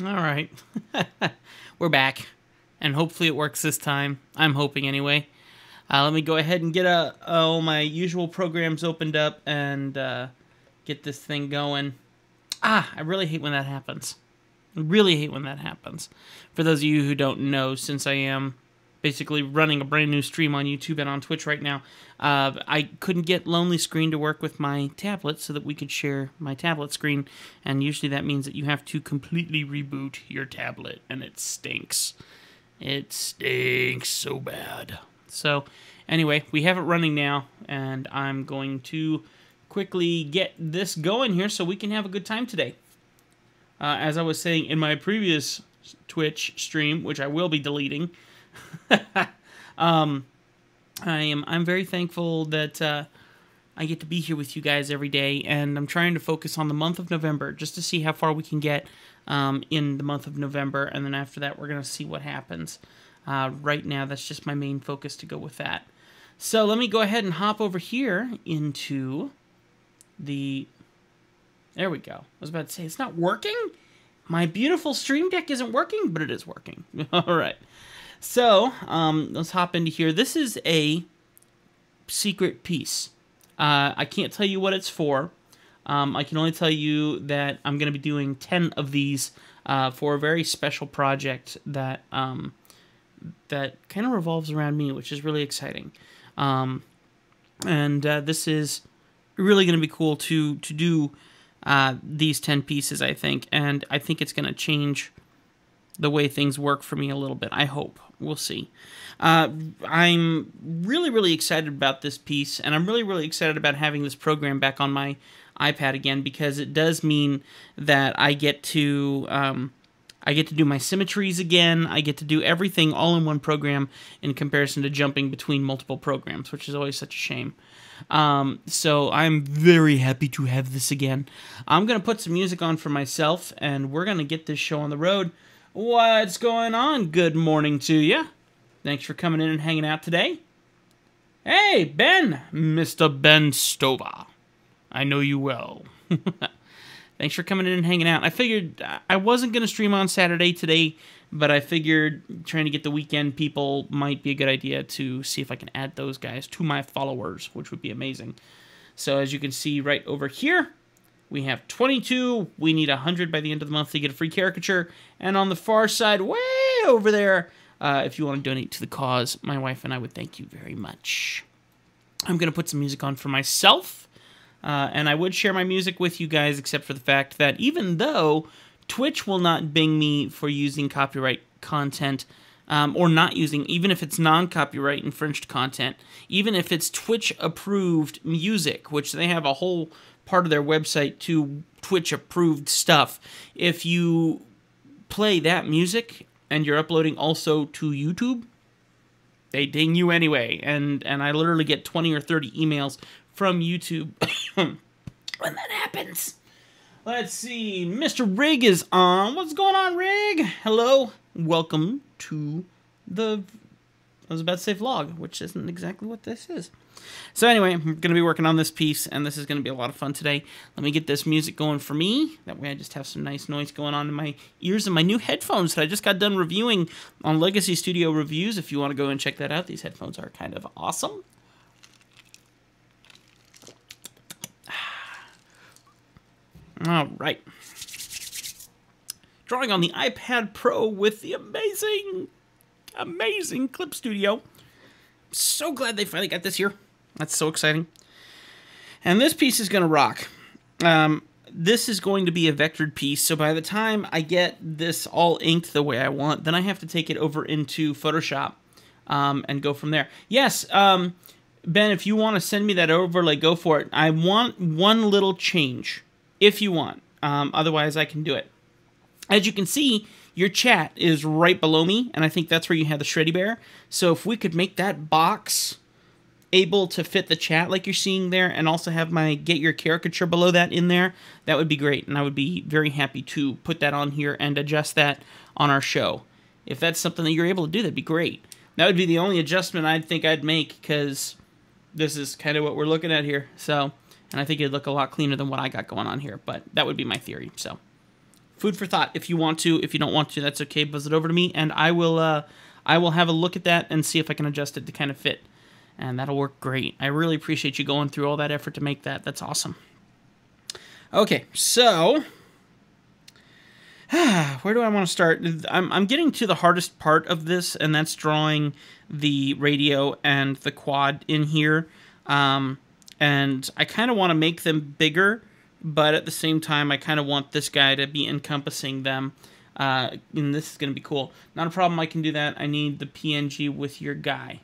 All right. We're back. And hopefully it works this time. I'm hoping anyway. Let me go ahead and get all my usual programs opened up and get this thing going. I really hate when that happens. I really hate when that happens. For those of you who don't know, since I am basically running a brand new stream on YouTube and on Twitch right now, I couldn't get Lonely Screen to work with my tablet so that we could share my tablet screen, and usually that means that you have to completely reboot your tablet, and it stinks. It stinks so bad. So, anyway, we have it running now, and I'm going to quickly get this going here so we can have a good time today. As I was saying in my previous Twitch stream, which I will be deleting, I'm very thankful that I get to be here with you guys every day, and I'm trying to focus on the month of November just to see how far we can get in the month of November, and then after that we're going to see what happens. Right now, that's just my main focus to go with that. So let me go ahead and hop over here into the... There we go. I was about to say, it's not working? My beautiful stream deck isn't working, but it is working. All right. So, let's hop into here. This is a secret piece. I can't tell you what it's for. I can only tell you that I'm going to be doing 10 of these for a very special project that that kind of revolves around me, which is really exciting. This is really going to be cool to do these 10 pieces, I think, and I think it's going to change the way things work for me a little bit. I hope. We'll see. I'm really, really excited about this piece, and I'm really, really excited about having this program back on my iPad again, because it does mean that I get to do my symmetries again. I get to do everything all in one program in comparison to jumping between multiple programs, which is always such a shame. So I'm very happy to have this again. I'm going to put some music on for myself, and we're going to get this show on the road. What's going on? Good morning to you. Thanks for coming in and hanging out today. Hey, Ben, Mr. Ben Stover. I know you well. Thanks for coming in and hanging out. I figured I wasn't going to stream on Saturday today, but I figured trying to get the weekend people might be a good idea to see if I can add those guys to my followers, which would be amazing. So as you can see right over here, we have 22. We need 100 by the end of the month to get a free caricature. And on the far side, way over there, if you want to donate to the cause, my wife and I would thank you very much. I'm going to put some music on for myself. And I would share my music with you guys, except for the fact that even though Twitch will not bing me for using copyright content, or not using, even if it's non-copyright infringed content, even if it's Twitch-approved music, which they have a whole part of their website to Twitch-approved stuff, if you play that music and you're uploading also to YouTube, they ding you anyway, and I literally get 20 or 30 emails from YouTube when that happens. Let's see, Mr. Rig is on. What's going on, Rig? Hello, welcome to the, I was about to say vlog, which isn't exactly what this is. So anyway, I'm going to be working on this piece, and this is going to be a lot of fun today. Let me get this music going for me. That way I just have some nice noise going on in my ears and my new headphones that I just got done reviewing on Legacy Studio Reviews. If you want to go and check that out, these headphones are kind of awesome. All right. Drawing on the iPad Pro with the amazing Clip Studio. So glad they finally got this here. That's so exciting. And this piece is going to rock. This is going to be a vectored piece, so by the time I get this all inked the way I want, then I have to take it over into Photoshop and go from there. Yes, Ben, if you want to send me that overlay, go for it. I want one little change, if you want. Otherwise, I can do it. As you can see, your chat is right below me, and I think that's where you have the Shreddy Bear. So if we could make that box able to fit the chat like you're seeing there, and also have my Get Your Caricature below that in there, that would be great, and I would be very happy to put that on here and adjust that on our show. If that's something that you're able to do, that'd be great. That would be the only adjustment I'd think I'd make, because this is kind of what we're looking at here. So, and I think it'd look a lot cleaner than what I got going on here, but that would be my theory. So, food for thought. If you want to, if you don't want to, that's okay. Buzz it over to me, and I will have a look at that and see if I can adjust it to kind of fit, and that'll work great. I really appreciate you going through all that effort to make that. That's awesome. Okay, so where do I want to start? I'm getting to the hardest part of this, and that's drawing the radio and the quad in here. And I kind of want to make them bigger, but at the same time, I kind of want this guy to be encompassing them. And this is going to be cool. Not a problem, I can do that. I need the PNG with your guy.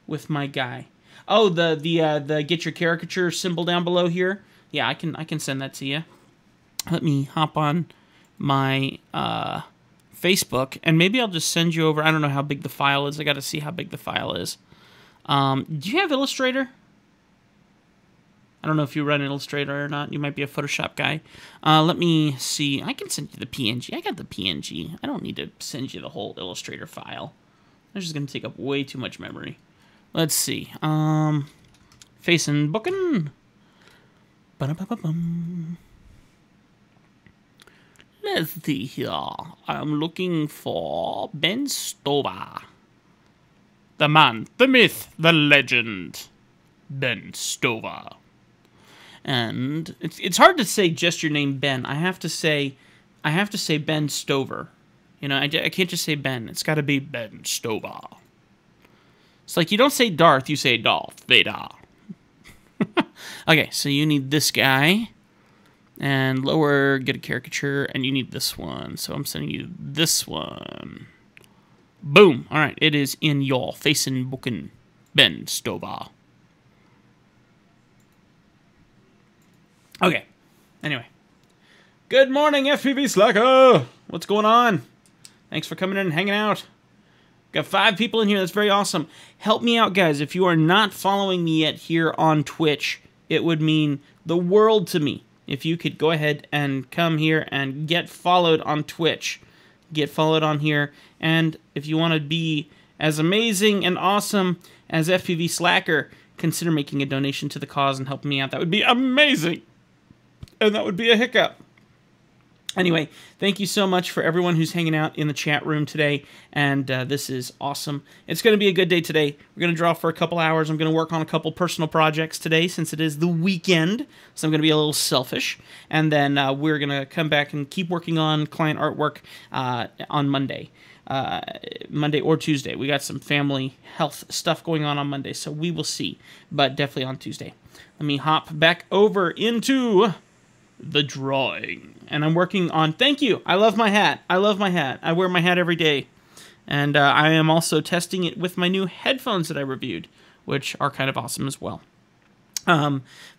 With my guy. Oh, the get your caricature symbol down below here. Yeah, I can send that to you. Let me hop on my Facebook, and maybe I'll just send you over. I don't know how big the file is. I got to see how big the file is. Do you have Illustrator? I don't know if you run Illustrator or not. You might be a Photoshop guy. Let me see. I can send you the PNG. I got the PNG. I don't need to send you the whole Illustrator file. That's just going to take up way too much memory. Let's see. Facing booking. Ba-da-ba-ba-bum. Let's see here. I'm looking for Ben Stover. The man, the myth, the legend. Ben Stover. And it's hard to say just your name, Ben. I have to say Ben Stover. You know, I can't just say Ben. It's got to be Ben Stover. It's like you don't say Darth, you say Darth Vader. Okay, so you need this guy. And lower, get a caricature, and you need this one. So I'm sending you this one. Boom. All right, it is in your facing booking, Ben Stover. Okay, anyway. Good morning, FPV Slacker! What's going on? Thanks for coming in and hanging out. Got 5 people in here, that's very awesome. Help me out, guys. If you are not following me yet here on Twitch, it would mean the world to me if you could go ahead and come here and get followed on Twitch. Get followed on here, and if you want to be as amazing and awesome as FPV Slacker, consider making a donation to the cause and helping me out. That would be amazing! And that would be a hiccup. Anyway, thank you so much for everyone who's hanging out in the chat room today, and this is awesome. It's going to be a good day today. We're going to draw for a couple hours. I'm going to work on a couple personal projects today since it is the weekend, so I'm going to be a little selfish. And then we're going to come back and keep working on client artwork on Monday. Monday or Tuesday. We got some family health stuff going on Monday, so we will see, but definitely on Tuesday. Let me hop back over into the drawing, and I'm working on, thank you, I love my hat, I love my hat, I wear my hat every day, and I am also testing it with my new headphones that I reviewed, which are kind of awesome as well.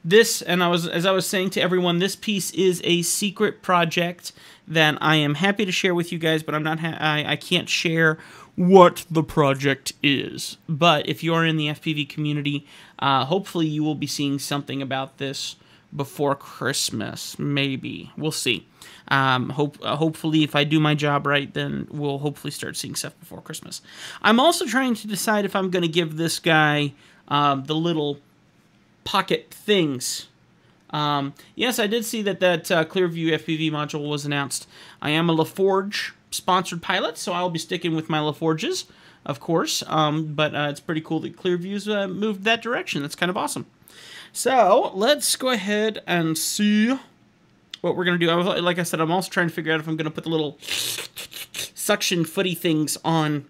This, and as I was saying to everyone, this piece is a secret project that I am happy to share with you guys, but I can't share what the project is. But if you're in the FPV community, hopefully you will be seeing something about this before Christmas, maybe. We'll see. Hopefully, if I do my job right, then we'll hopefully start seeing stuff before Christmas. I'm also trying to decide if I'm going to give this guy the little pocket things. Yes, I did see that Clearview FPV module was announced. I am a LaForge sponsored pilot, so I'll be sticking with my LaForges, of course. But it's pretty cool that Clearview's moved that direction. That's kind of awesome. So, let's go ahead and see what we're going to do. Like I said, I'm also trying to figure out if I'm going to put the little suction footy things on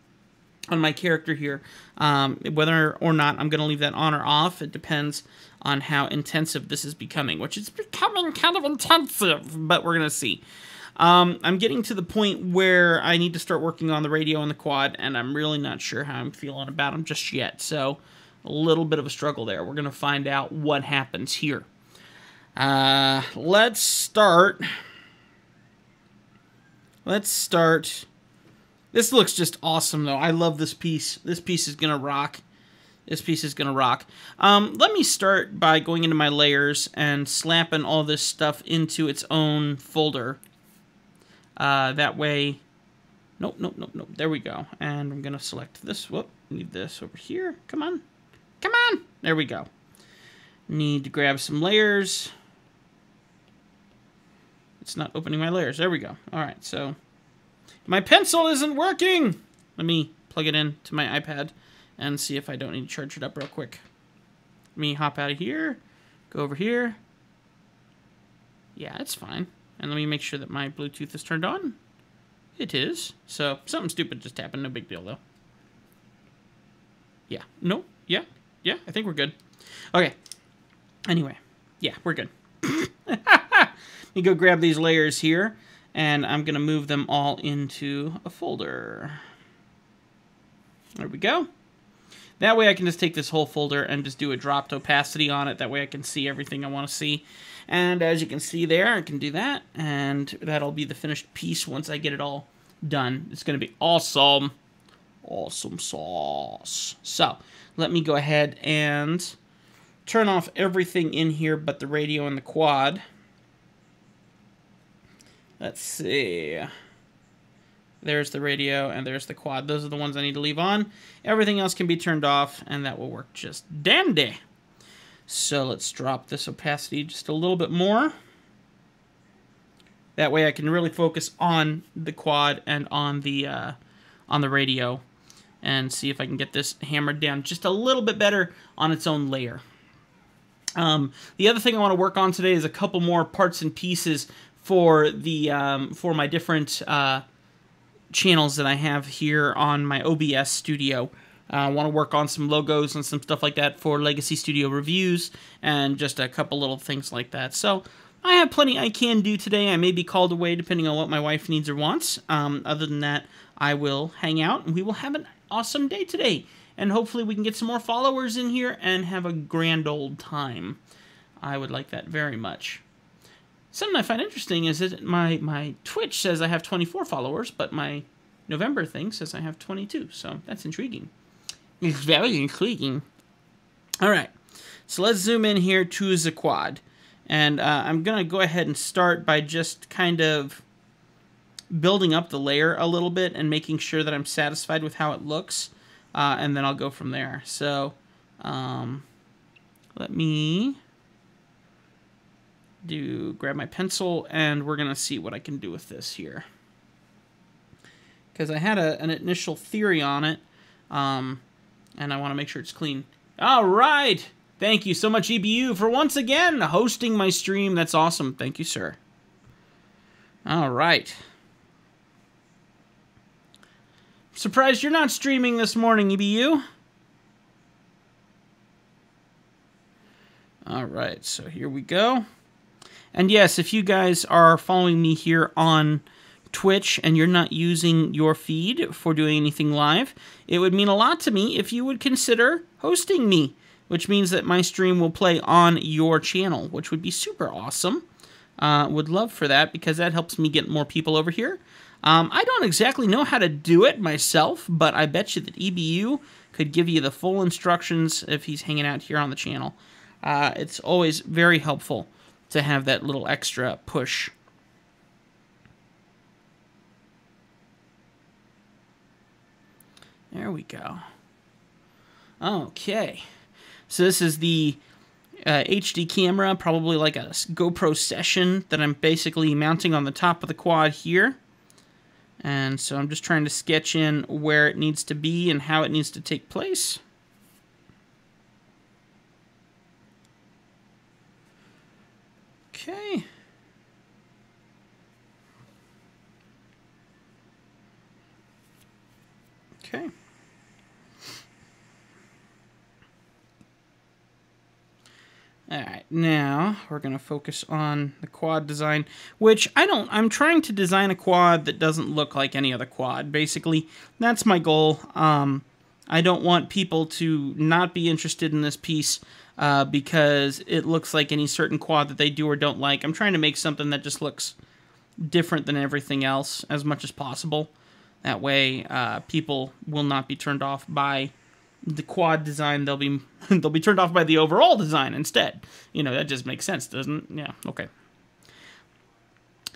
my character here. Whether or not I'm going to leave that on or off, it depends on how intensive this is becoming, which is becoming kind of intensive, but we're going to see. I'm getting to the point where I need to start working on the radio and the quad, and I'm really not sure how I'm feeling about them just yet, so a little bit of a struggle there. We're going to find out what happens here. Let's start. This looks just awesome, though. I love this piece. This piece is going to rock. This piece is going to rock. Let me start by going into my layers and slapping all this stuff into its own folder. That way... Nope. There we go. And I'm going to select this. Whoop. Need this over here. Come on. Come on! There we go. Need to grab some layers. It's not opening my layers. There we go. All right, so my pencil isn't working. Let me plug it in to my iPad and see if I don't need to charge it up real quick. Let me hop out of here, go over here. Yeah, it's fine. And let me make sure that my Bluetooth is turned on. It is. So something stupid just happened. No big deal, though. Yeah. No. Yeah. Yeah, I think we're good. Okay. Anyway. Yeah, we're good. Let me go grab these layers here, and I'm going to move them all into a folder. There we go. That way I can just take this whole folder and just do a dropped opacity on it. That way I can see everything I want to see. And as you can see there, I can do that. And that'll be the finished piece once I get it all done. It's going to be awesome. Awesome sauce. So, let me go ahead and turn off everything in here but the radio and the quad. Let's see. There's the radio and there's the quad. Those are the ones I need to leave on. Everything else can be turned off and that will work just dandy. So let's drop this opacity just a little bit more. That way I can really focus on the quad and on the radio and see if I can get this hammered down just a little bit better on its own layer. The other thing I want to work on today is a couple more parts and pieces for the for my different channels that I have here on my OBS studio. I want to work on some logos and some stuff like that for Legacy Studio reviews and just a couple little things like that. So I have plenty I can do today. I may be called away depending on what my wife needs or wants. Other than that, I will hang out and we will have an awesome day today. And hopefully we can get some more followers in here and have a grand old time. I would like that very much. Something I find interesting is that my Twitch says I have 24 followers, but my November thing says I have 22. So that's intriguing. It's very intriguing. All right. So let's zoom in here to the quad. And I'm going to go ahead and start by just kind of building up the layer a little bit and making sure that I'm satisfied with how it looks. And then I'll go from there. So let me grab my pencil and we're going to see what I can do with this here. Because I had an initial theory on it. And I want to make sure it's clean. All right. Thank you so much, EBU, for once again hosting my stream. That's awesome. Thank you, sir. All right. Surprised you're not streaming this morning, EBU. All right, so here we go. And yes, if you guys are following me here on Twitch and you're not using your feed for doing anything live, it would mean a lot to me if you would consider hosting me, which means that my stream will play on your channel, which would be super awesome. Would love for that because that helps me get more people over here. I don't exactly know how to do it myself, but I bet you that EBU could give you the full instructions if he's hanging out here on the channel. It's always very helpful to have that little extra push. There we go. Okay. So this is the HD camera, probably like a GoPro Session that I'm basically mounting on the top of the quad here. And so I'm just trying to sketch in where it needs to be and how it needs to take place. Okay. Okay. Alright, now we're going to focus on the quad design, which I'm trying to design a quad that doesn't look like any other quad. Basically, that's my goal. I don't want people to not be interested in this piece because it looks like any certain quad that they do or don't like. I'm trying to make something that just looks different than everything else as much as possible. That way, people will not be turned off by the quad design. They'll be turned off by the overall design instead. You know, that just makes sense, doesn't it? Yeah, okay.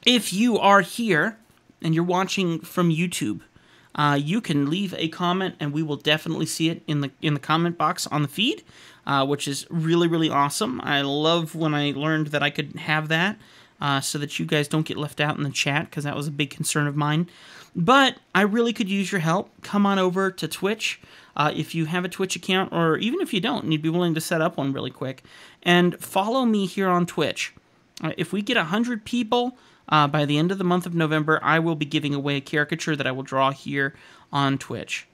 If you are here and you're watching from YouTube, you can leave a comment and we will definitely see it in the comment box on the feed, which is really, really awesome. I love when I learned that I could have that. so that you guys don't get left out in the chat, because that was a big concern of mine. But I really could use your help. Come on over to Twitch. If you have a Twitch account, or even if you don't and you'd be willing to set up one really quick, and follow me here on Twitch. If we get 100 people by the end of the month of November, I will be giving away a caricature that I will draw here on Twitch.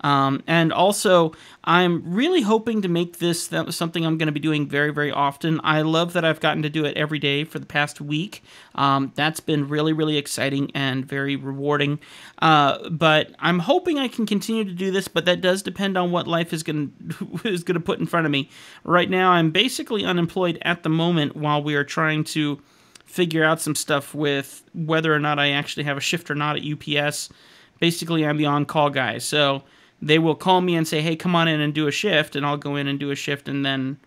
And also, I'm really hoping to make this something I'm going to be doing very, very often. I love that I've gotten to do it every day for the past week. That's been really, really exciting and very rewarding. But I'm hoping I can continue to do this, but that does depend on what life is going to put in front of me. Right now, I'm basically unemployed at the moment while we are trying to figure out some stuff with whether or not I actually have a shift or not at UPS. Basically, I'm the on-call guy, so they will call me and say, hey, come on in and do a shift, and I'll go in and do a shift, and then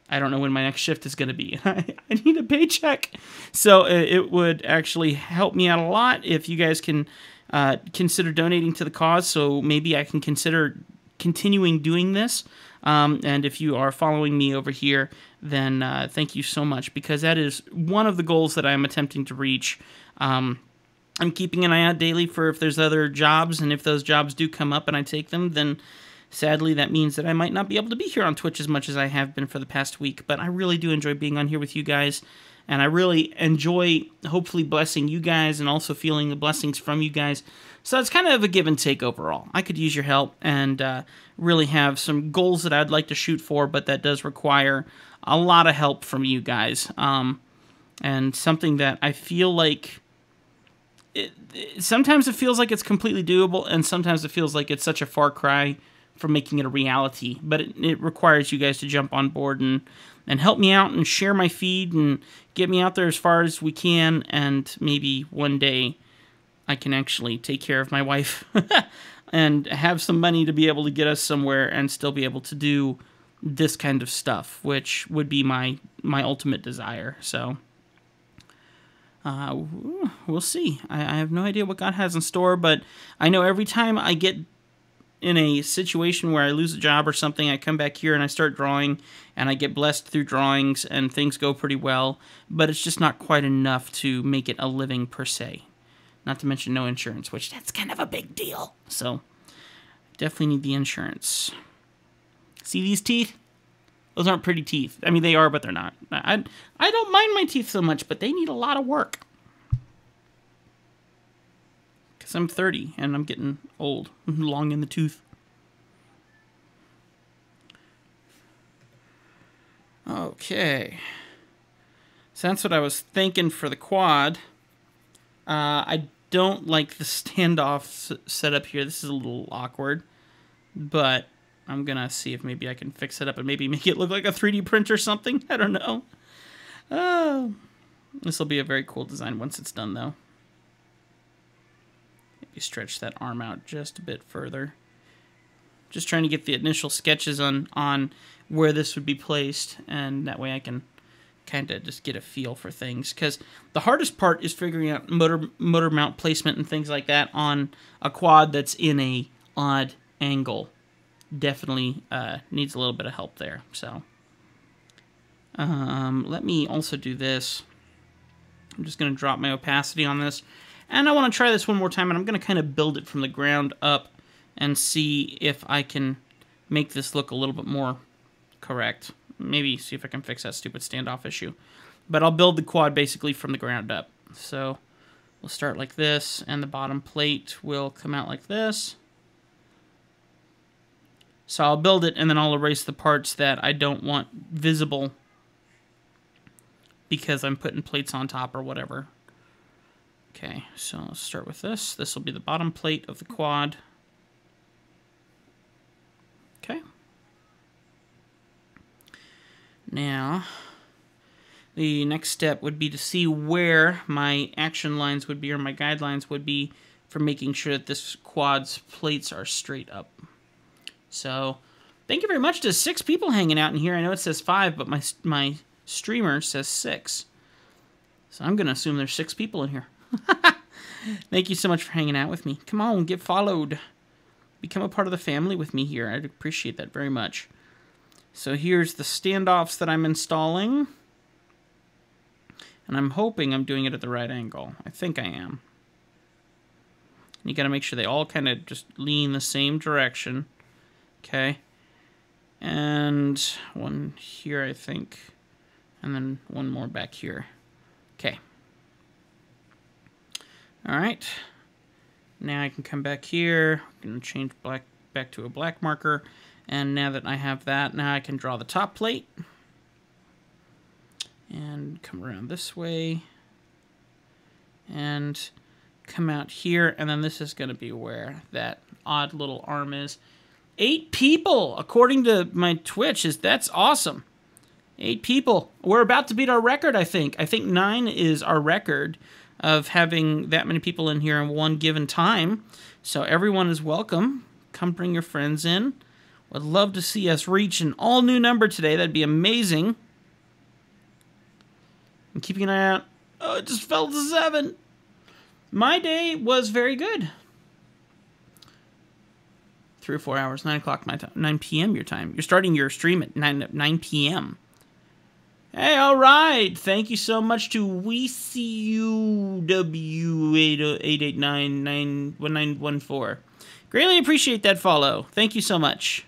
I don't know when my next shift is going to be. I need a paycheck. So it would actually help me out a lot if you guys can consider donating to the cause, so maybe I can consider continuing doing this. And if you are following me over here, then thank you so much, because that is one of the goals that I'm attempting to reach. I'm keeping an eye out daily for if there's other jobs, and if those jobs do come up and I take them, then sadly that means that I might not be able to be here on Twitch as much as I have been for the past week. But I really do enjoy being on here with you guys, and I really enjoy hopefully blessing you guys and also feeling the blessings from you guys. So it's kind of a give and take overall. I could use your help and really have some goals that I'd like to shoot for, but that does require a lot of help from you guys. And something that I feel like sometimes it feels like it's completely doable, and sometimes it feels like it's such a far cry from making it a reality. But it requires you guys to jump on board and help me out and share my feed and get me out there as far as we can, and maybe one day I can actually take care of my wife and have some money to be able to get us somewhere and still be able to do this kind of stuff, which would be my ultimate desire. So we'll see. I have no idea what God has in store, but I know every time I get in a situation where I lose a job or something, I come back here and I start drawing, and I get blessed through drawings, and things go pretty well, but it's just not quite enough to make it a living per se. Not to mention no insurance, which that's kind of a big deal. So definitely need the insurance. See these teeth? Those aren't pretty teeth. I mean, they are, but they're not. I don't mind my teeth so much, but they need a lot of work. Because I'm 30, and I'm getting old. Long in the tooth. Okay. So that's what I was thinking for the quad. I don't like the standoff setup here. This is a little awkward. But I'm going to see if maybe I can fix it up and maybe make it look like a 3D print or something. I don't know. Oh, this will be a very cool design once it's done, though. Maybe stretch that arm out just a bit further. Just trying to get the initial sketches on where this would be placed, and that way I can kind of just get a feel for things. Because the hardest part is figuring out motor mount placement and things like that on a quad that's in a odd angle. Definitely needs a little bit of help there. So let me also do this. I'm just going to drop my opacity on this, and I want to try this one more time, and I'm going to kind of build it from the ground up and see if I can make this look a little bit more correct. Maybe see if I can fix that stupid standoff issue. But I'll build the quad basically from the ground up. So we'll start like this, and the bottom plate will come out like this. So I'll build it, and then I'll erase the parts that I don't want visible because I'm putting plates on top or whatever. Okay, so let's start with this. This will be the bottom plate of the quad. Okay. Now, the next step would be to see where my action lines would be, or my guidelines would be, for making sure that this quad's plates are straight up. So, thank you very much to 6 people hanging out in here. I know it says 5, but my streamer says 6. So I'm going to assume there's 6 people in here. Thank you so much for hanging out with me. Come on, get followed. Become a part of the family with me here. I'd appreciate that very much. So here's the standoffs that I'm installing. And And I'm hoping I'm doing it at the right angle. I think I am. You got to make sure they all kind of just lean the same direction. Okay. And one here, I think. And then one more back here. Okay. All right. Now I can come back here. I'm going to change black back to a black marker. And now that I have that, now I can draw the top plate. And come around this way. And come out here. And then this is going to be where that odd little arm is. 8 people, according to my Twitch. That's awesome. 8 people. We're about to beat our record, I think. I think 9 is our record of having that many people in here in one given time. So everyone is welcome. Come bring your friends in. Would love to see us reach an all-new number today. That'd be amazing. I'm keeping an eye out. Oh, it just fell to 7. My day was very good. 3 or 4 hours, 9 o'clock my time, 9 p.m. your time. You're starting your stream at 9 p.m. Hey, all right. Thank you so much to WeCUW8891914. Greatly appreciate that follow. Thank you so much.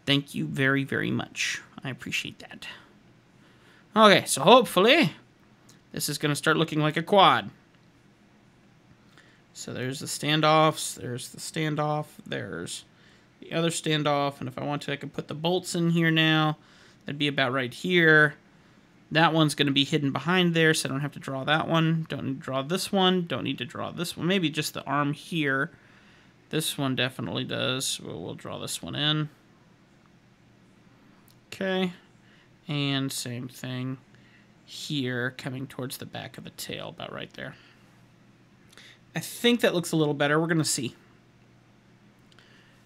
Thank you very, very much. I appreciate that. Okay, so hopefully this is going to start looking like a quad. So there's the standoffs, there's the standoff, there's the other standoff, and if I want to, I can put the bolts in here now. That'd be about right here. That one's going to be hidden behind there, so I don't have to draw that one. Don't need to draw this one. Don't need to draw this one. Maybe just the arm here. This one definitely does. We'll draw this one in. Okay. And same thing here, coming towards the back of the tail, about right there. I think that looks a little better. We're going to see.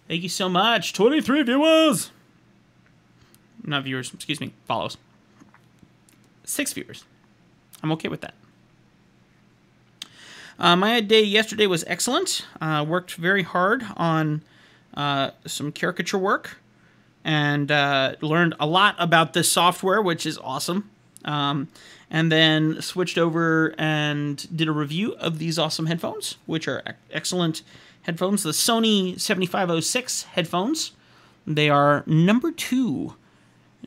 Thank you so much. 23 viewers. Not viewers, excuse me. Follows. 6 viewers. I'm okay with that. My day yesterday was excellent. Worked very hard on some caricature work. And learned a lot about this software, which is awesome. And then switched over and did a review of these awesome headphones, which are excellent headphones. The Sony 7506 headphones. They are number 2,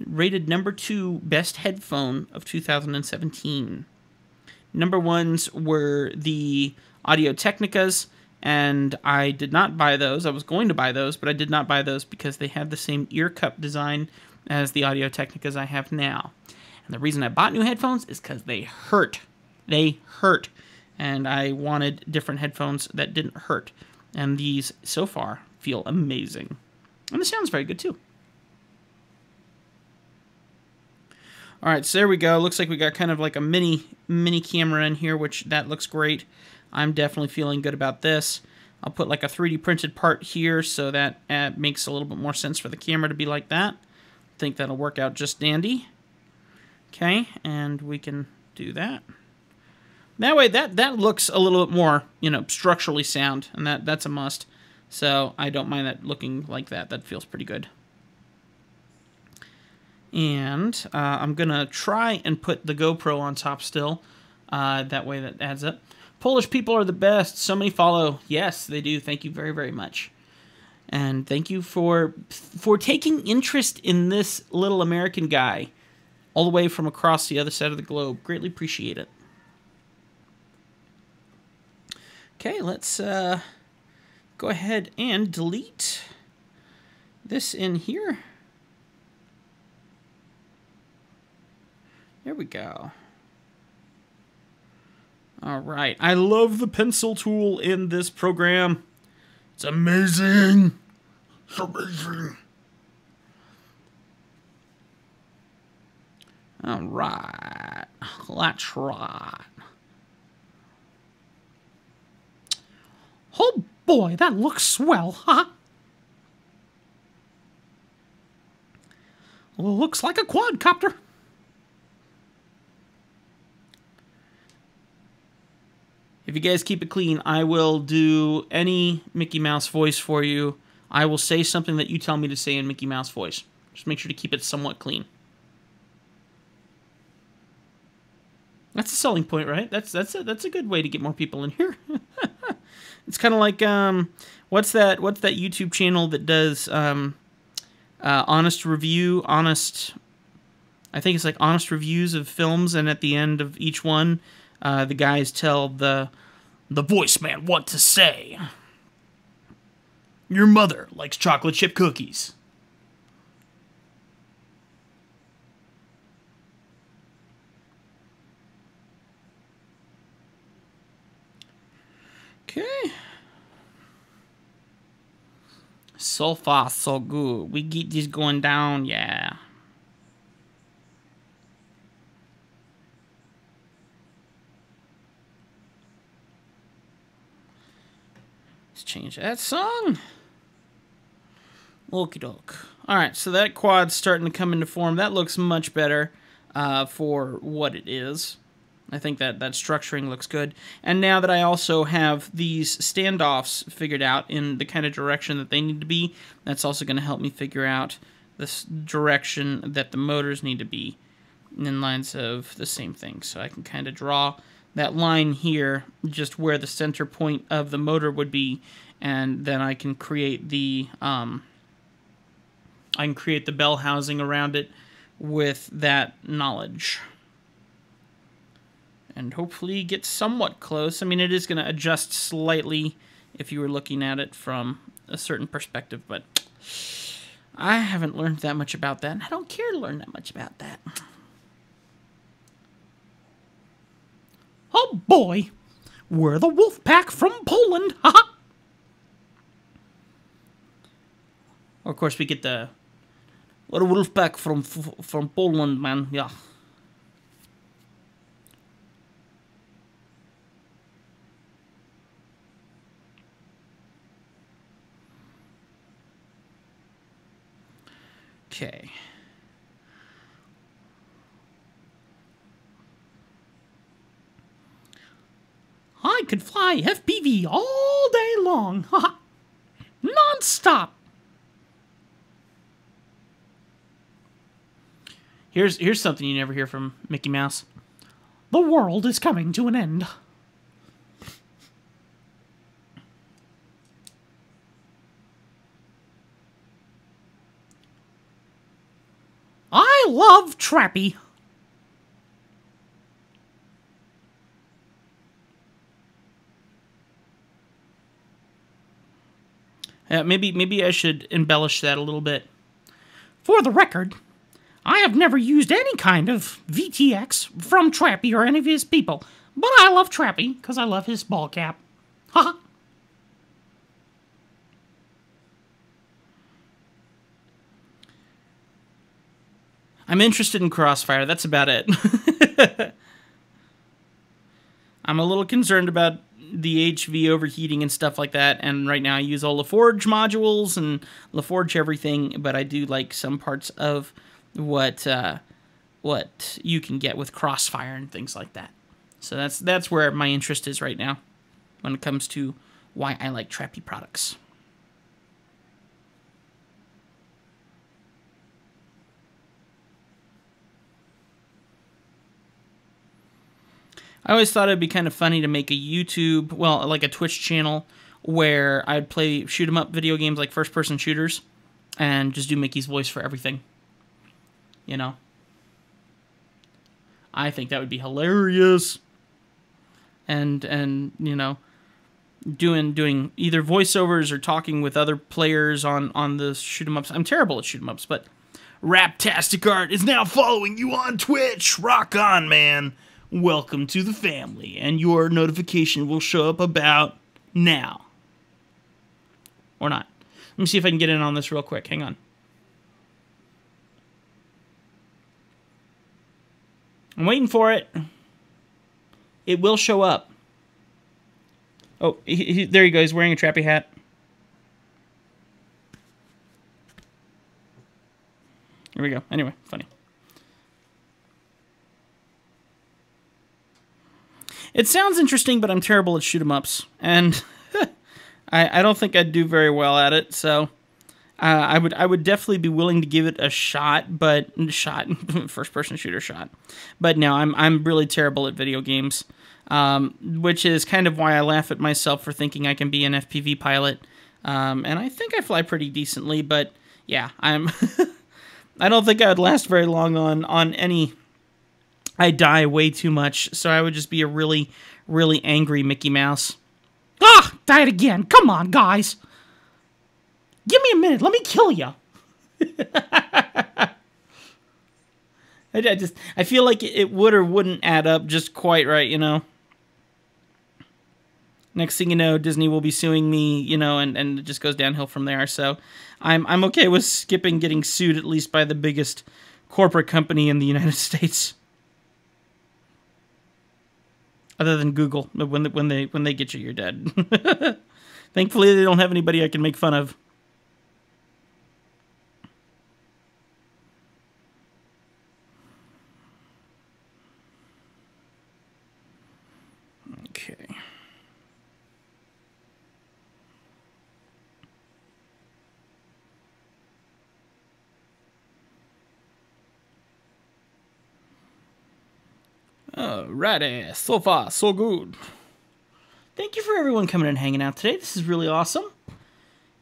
rated number 2 best headphone of 2017. Number 1s were the Audio Technicas, and I did not buy those. I was going to buy those, but I did not buy those because they had the same ear cup design as the Audio Technicas I have now. And the reason I bought new headphones is because they hurt. They hurt. And I wanted different headphones that didn't hurt. And these, so far, feel amazing. And the sound's very good, too. All right, so there we go. Looks like we got kind of like a mini camera in here, which that looks great. I'm definitely feeling good about this. I'll put like a 3D printed part here so that makes a little bit more sense for the camera to be like that. I think that'll work out just dandy. Okay, and we can do that. That way, that looks a little bit more, you know, structurally sound, and that's a must. So I don't mind that looking like that. That feels pretty good. And I'm going to try and put the GoPro on top still. That way that adds up. Polish people are the best. So many follow. Yes, they do. Thank you very, very much. And thank you for taking interest in this little American guy all the way from across the other side of the globe. Greatly appreciate it. Okay, let's go ahead and delete this in here. There we go. All right. I love the pencil tool in this program. It's amazing. It's amazing. All right. Let's try. Oh boy, that looks swell, huh? Well, looks like a quadcopter. If you guys keep it clean, I will do any Mickey Mouse voice for you. I will say something that you tell me to say in Mickey Mouse voice. Just make sure to keep it somewhat clean. That's a selling point, right? That's a good way to get more people in here. It's kind of like what's that YouTube channel that does honest review, I think it's like honest reviews of films, and at the end of each one, the guys tell the voice man what to say. Your mother likes chocolate chip cookies. Okay. So far, so good. We get this going down, yeah. Let's change that song. Okie doke. Alright, so that quad's starting to come into form. That looks much better for what it is. I think that structuring looks good. And now that I also have these standoffs figured out in the kind of direction that they need to be, that's also going to help me figure out this direction that the motors need to be in lines of the same thing. So I can kind of draw that line here, just where the center point of the motor would be, and then I can create the bell housing around it with that knowledge. And hopefully get somewhat close. I mean, it is going to adjust slightly if you were looking at it from a certain perspective, but I haven't learned that much about that, and I don't care to learn that much about that. Oh boy, we're the wolf pack from Poland, haha! Of course, we get the... What a wolf pack from Poland, man, yeah. Okay. I could fly FPV all day long. Haha. Non-stop. Here's something you never hear from Mickey Mouse. The world is coming to an end. I love Trappy. Maybe I should embellish that a little bit. For the record, I have never used any kind of VTX from Trappy or any of his people, but I love Trappy because I love his ball cap. Haha. I'm interested in Crossfire. That's about it. I'm a little concerned about the HV overheating and stuff like that, and right now I use all LaForge modules and LaForge everything, but I do like some parts of what you can get with Crossfire and things like that. So that's where my interest is right now when it comes to why I like Trappy products. I always thought it'd be kind of funny to make a YouTube, well, like a Twitch channel, where I'd play shoot-'em-up video games like first-person shooters, and just do Mickey's voice for everything. You know? I think that would be hilarious. And you know, doing either voiceovers or talking with other players on the shoot-'em-ups. I'm terrible at shoot-'em-ups, but Raptastic Art is now following you on Twitch. Rock on, man. Welcome to the family, and your notification will show up about now. Or not. Let me see if I can get in on this real quick. Hang on. I'm waiting for it. It will show up. Oh, there you go. He's wearing a Trappy hat. Here we go. Anyway, funny. It sounds interesting, but I'm terrible at shoot-'em-ups, and I don't think I'd do very well at it, so I would definitely be willing to give it a shot, but first person shooter shot. But no, I'm really terrible at video games, which is kind of why I laugh at myself for thinking I can be an FPV pilot. And I think I fly pretty decently, but yeah, I'm. I don't think I'd last very long on any. I die way too much, so I would just be a really, really angry Mickey Mouse. Ah, died again! Come on, guys. Give me a minute. Let me kill you. I feel like it would or wouldn't add up just quite right, you know. Next thing you know, Disney will be suing me, you know, and it just goes downhill from there. So I'm okay with skipping getting sued, at least by the biggest corporate company in the United States. Other than Google, when they get you, you're dead. Thankfully, they don't have anybody I can make fun of. Okay. Alrighty, so far, so good. Thank you for everyone coming and hanging out today. This is really awesome.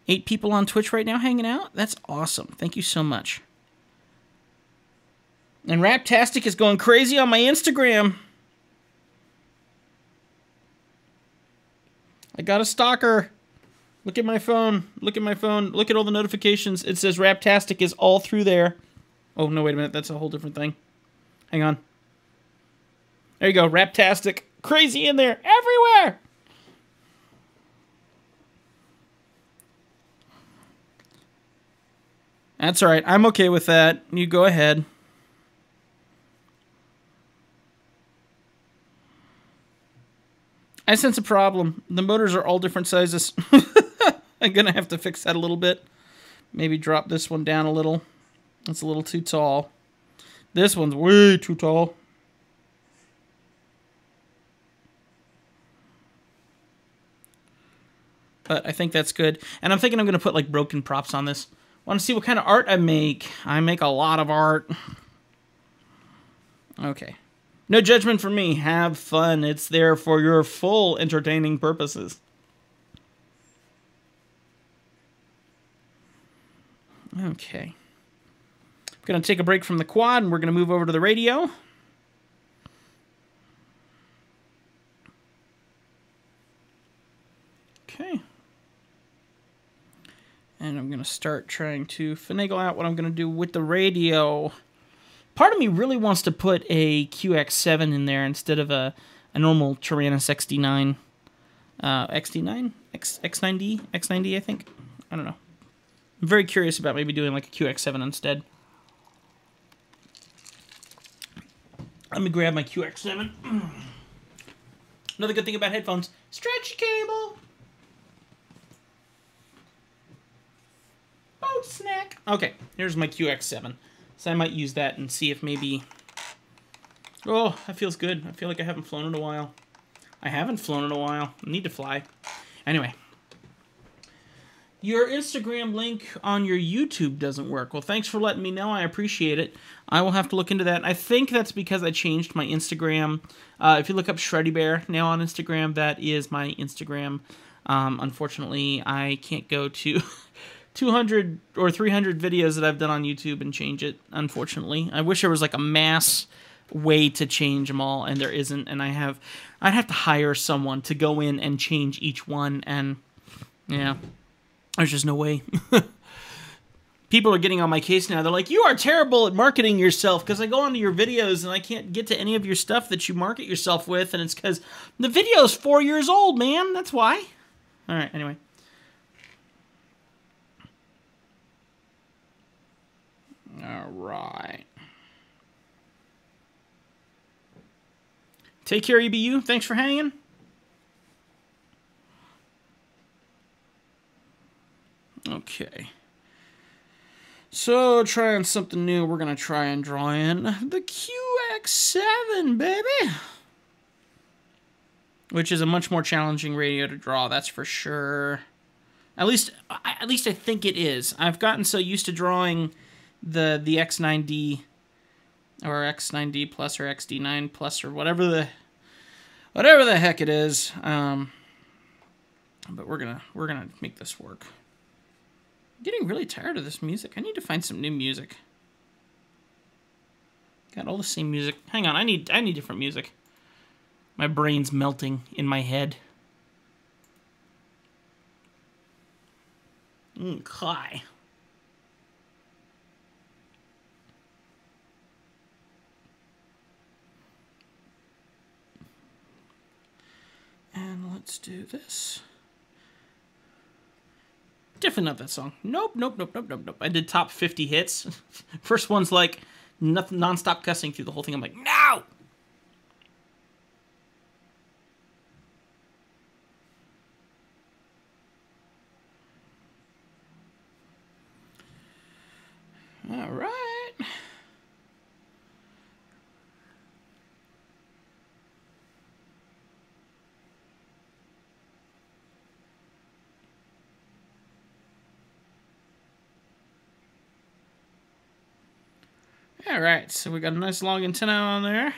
8 people on Twitch right now hanging out. That's awesome. Thank you so much. And Raptastic is going crazy on my Instagram. I got a stalker. Look at my phone. Look at my phone. Look at all the notifications. It says Raptastic is all through there. Oh, no, wait a minute. That's a whole different thing. Hang on. There you go. Raptastic. Crazy in there. Everywhere. That's all right. I'm okay with that. You go ahead. I sense a problem. The motors are all different sizes. I'm going to have to fix that a little bit. Maybe drop this one down a little. It's a little too tall. This one's way too tall. But I think that's good. And I'm thinking I'm going to put like broken props on this. Want to see what kind of art I make? I make a lot of art. Okay. No judgment from me. Have fun. It's there for your full entertaining purposes. Okay. I'm going to take a break from the quad, and we're going to move over to the radio. Okay. And I'm going to start trying to finagle out what I'm going to do with the radio. Part of me really wants to put a QX7 in there instead of a normal Tyrannus XD9. XD9? X9D? X9D, I think? I don't know. I'm very curious about maybe doing like a QX7 instead. Let me grab my QX7. Another good thing about headphones, stretch cable. Boat snack. Okay, here's my QX7. So I might use that and see if maybe... Oh, that feels good. I feel like I haven't flown in a while. I haven't flown in a while. I need to fly. Anyway. Your Instagram link on your YouTube doesn't work. Well, thanks for letting me know. I appreciate it. I will have to look into that. I think that's because I changed my Instagram. If you look up Shreddy Bear now on Instagram, that is my Instagram. Unfortunately, I can't go to 200 or 300 videos that I've done on YouTube and change it, unfortunately. I wish there was like a mass way to change them all, and there isn't. And I'd have to hire someone to go in and change each one, and yeah. There's just no way. People are getting on my case now. They're like, you are terrible at marketing yourself, because I go onto your videos and I can't get to any of your stuff that you market yourself with, and it's because the video's 4 years old, man. That's why. All right, anyway. All right. Take care, EBU. Thanks for hanging. Okay. So, trying something new, we're going to try and draw in the QX7, baby! Which is a much more challenging radio to draw, that's for sure. At least I think it is. I've gotten so used to drawing the X9D or X9D Plus or XD9 Plus or whatever the heck it is. But we're gonna make this work. I'm getting really tired of this music. I need to find some new music. Got all the same music. Hang on, I need different music. My brain's melting in my head. Okay. And let's do this. Definitely not that song. Nope. I did top 50 hits. First one's like non-stop cussing through the whole thing. I'm like, no! All right. All right, so we got a nice long antenna on there.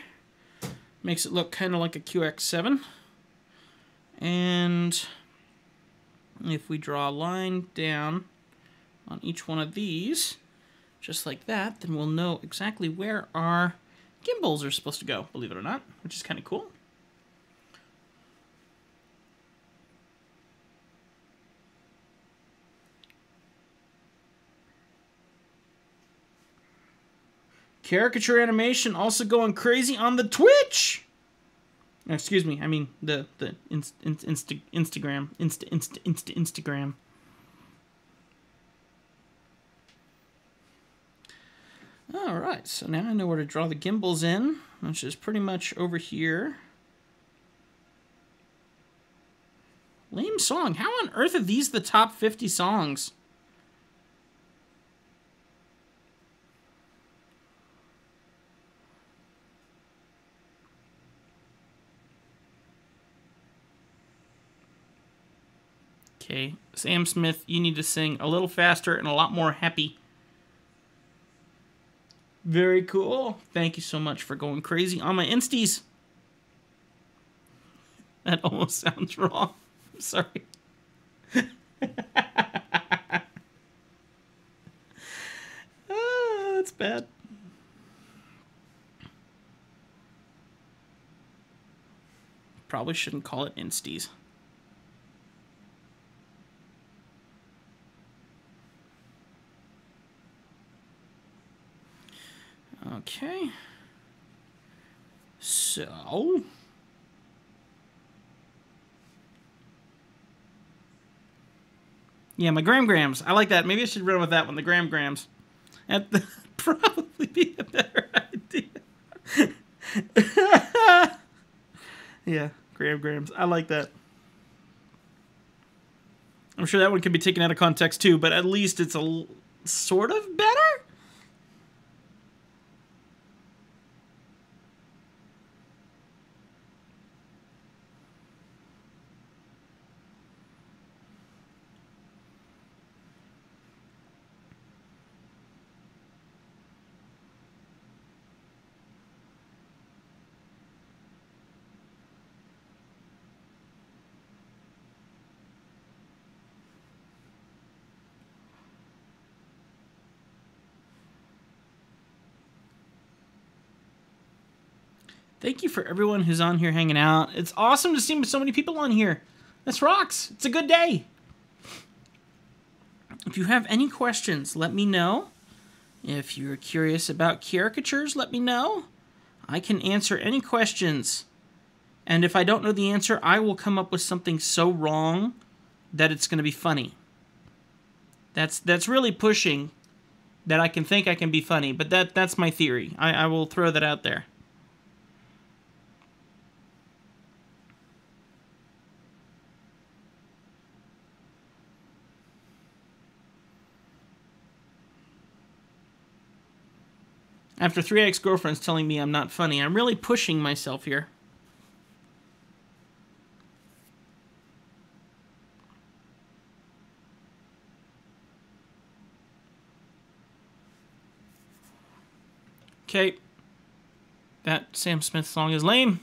Makes it look kind of like a QX7. And if we draw a line down on each one of these, just like that, then we'll know exactly where our gimbals are supposed to go, believe it or not, which is kind of cool. Caricature animation also going crazy on the Twitch. Excuse me, I mean the Instagram. Instagram. All right, so now I know where to draw the gimbals in, which is pretty much over here. Lame song. How on earth are these the top 50 songs? Okay, Sam Smith, you need to sing a little faster and a lot more happy. Very cool. Thank you so much for going crazy on my Insties. That almost sounds wrong. I'm sorry. That's bad. Probably shouldn't call it Insties. Okay. So. Yeah, my grams. I like that. Maybe I should run with that one, the grams. That'd probably be a better idea. Yeah, grams. I like that. I'm sure that one can be taken out of context too, but at least it's a sort of better? Thank you for everyone who's on here hanging out. It's awesome to see so many people on here. This rocks. It's a good day. If you have any questions, let me know. If you're curious about caricatures, let me know. I can answer any questions. And if I don't know the answer, I will come up with something so wrong that it's going to be funny. That's really pushing that I can be funny, but that's my theory. I will throw that out there. After 3 ex-girlfriends telling me I'm not funny, I'm really pushing myself here. Okay. That Sam Smith song is lame.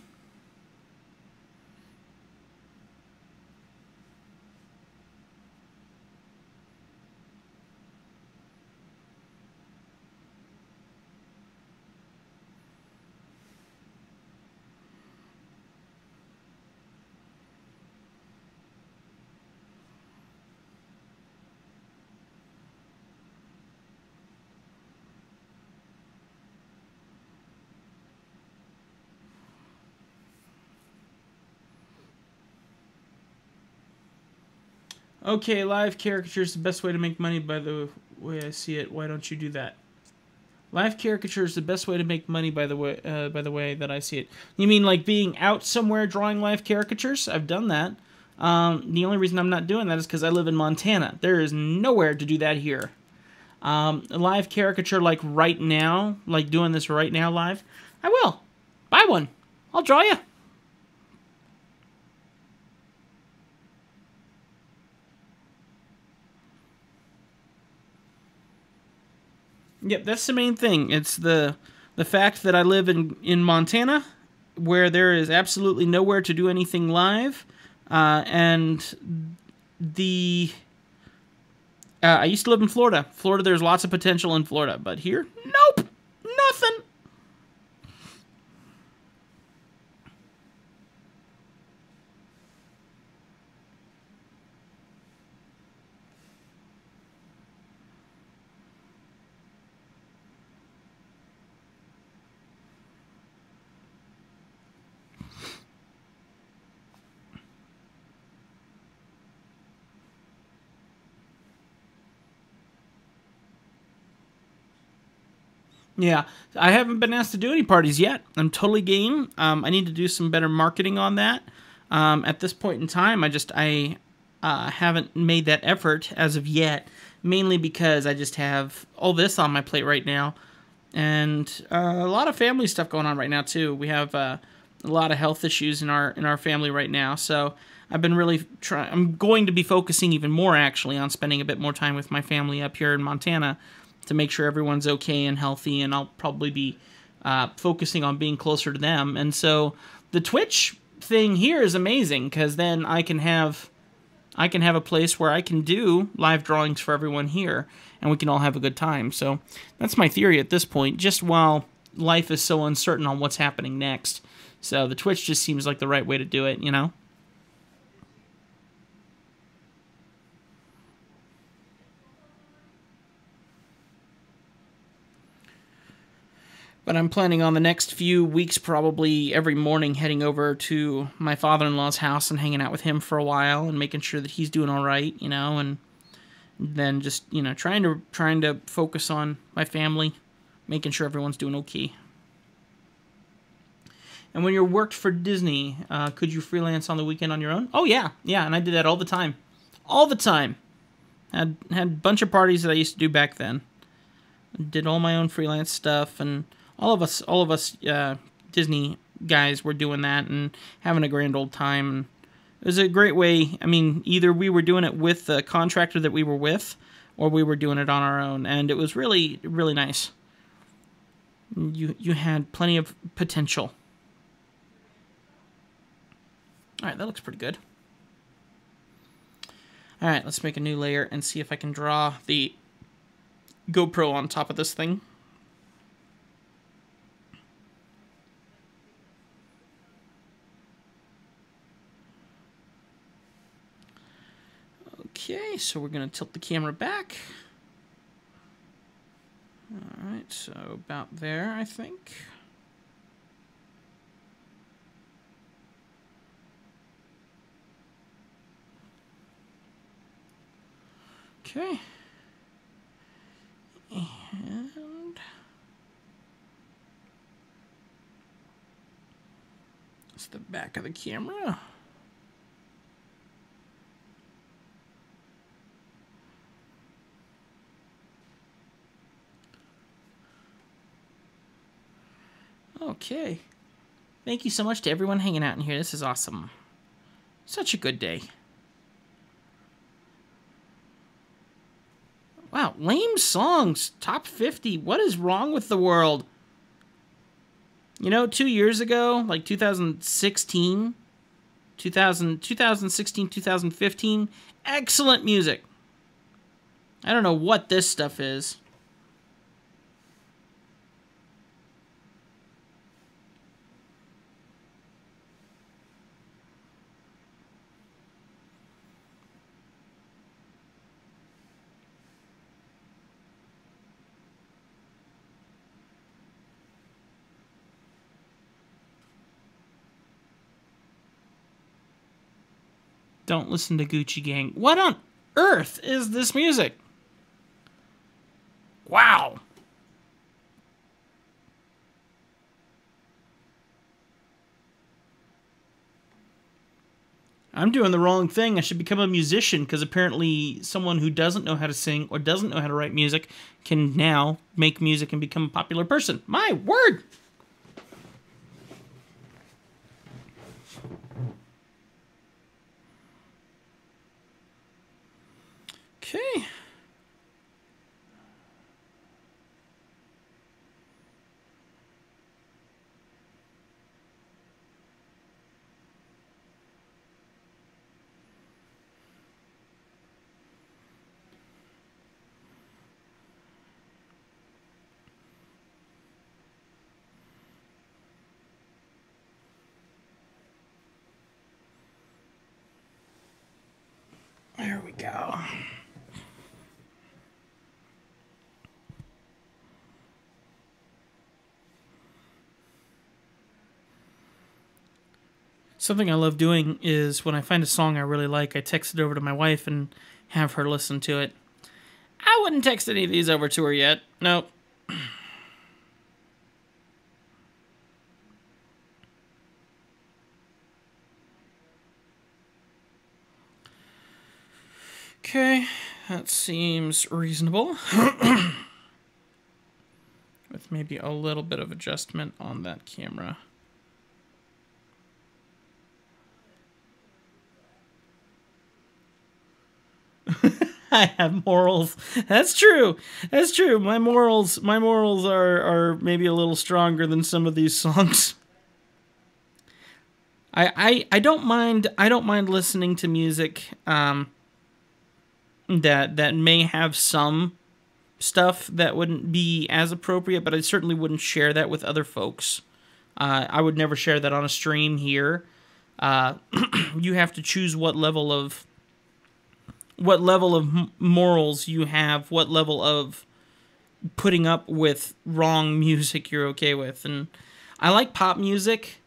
Okay, live caricatures is the best way to make money by the way I see it. Why don't you do that? Live caricature is the best way to make money by the way that I see it. You mean like being out somewhere drawing live caricatures? I've done that. The only reason I'm not doing that is because I live in Montana. There is nowhere to do that here. A live caricature like right now, like doing this right now live, I will. Buy one. I'll draw you. Yep, that's the main thing. It's the fact that I live in Montana, where there is absolutely nowhere to do anything live, and I used to live in Florida. Florida, there's lots of potential in Florida, but here, nope, nothing. Yeah, I haven't been asked to do any parties yet. I'm totally game. I need to do some better marketing on that. At this point in time, I haven't made that effort as of yet, mainly because I just have all this on my plate right now, and a lot of family stuff going on right now too. We have a lot of health issues in our family right now, so I've been really trying. I'm going to be focusing even more actually on spending a bit more time with my family up here in Montana to make sure everyone's okay and healthy, and I'll probably be focusing on being closer to them. And so the Twitch thing here is amazing because then I can have a place where I can do live drawings for everyone here, and we can all have a good time. So that's my theory at this point, just while life is so uncertain on what's happening next. So the Twitch just seems like the right way to do it, you know? But I'm planning on the next few weeks, probably every morning, heading over to my father-in-law's house and hanging out with him for a while and making sure that he's doing all right, you know, and then just, you know, trying to focus on my family, making sure everyone's doing okay. And when you worked for Disney, could you freelance on the weekend on your own? Oh yeah, and I did that all the time, all the time. Had a bunch of parties that I used to do back then. Did all my own freelance stuff, and all of us Disney guys were doing that and having a grand old time. And it was a great way. I mean, either we were doing it with the contractor that we were with, or we were doing it on our own, and it was really, really nice. You had plenty of potential. All right, that looks pretty good. All right, let's make a new layer and see if I can draw the GoPro on top of this thing. Okay, so we're going to tilt the camera back. Alright, so about there, I think. Okay. And it's the back of the camera. Okay. Thank you so much to everyone hanging out in here. This is awesome. Such a good day. Wow, lame songs. Top 50. What is wrong with the world? You know, 2 years ago, like 2016, 2016, 2015, excellent music. I don't know what this stuff is. Don't listen to Gucci Gang. What on earth is this music? Wow. I'm doing the wrong thing. I should become a musician, because apparently someone who doesn't know how to sing or doesn't know how to write music can now make music and become a popular person. My word! Okay. There we go. Something I love doing is when I find a song I really like, I text it over to my wife and have her listen to it. I wouldn't text any of these over to her yet. Nope. Okay, that seems reasonable. With maybe a little bit of adjustment on that camera. I have morals. That's true. That's true. My morals are maybe a little stronger than some of these songs. I don't mind listening to music that may have some stuff that wouldn't be as appropriate, but I certainly wouldn't share that with other folks. I would never share that on a stream here. You have to choose what level of morals you have, what level of putting up with wrong music you're okay with. And I like pop music,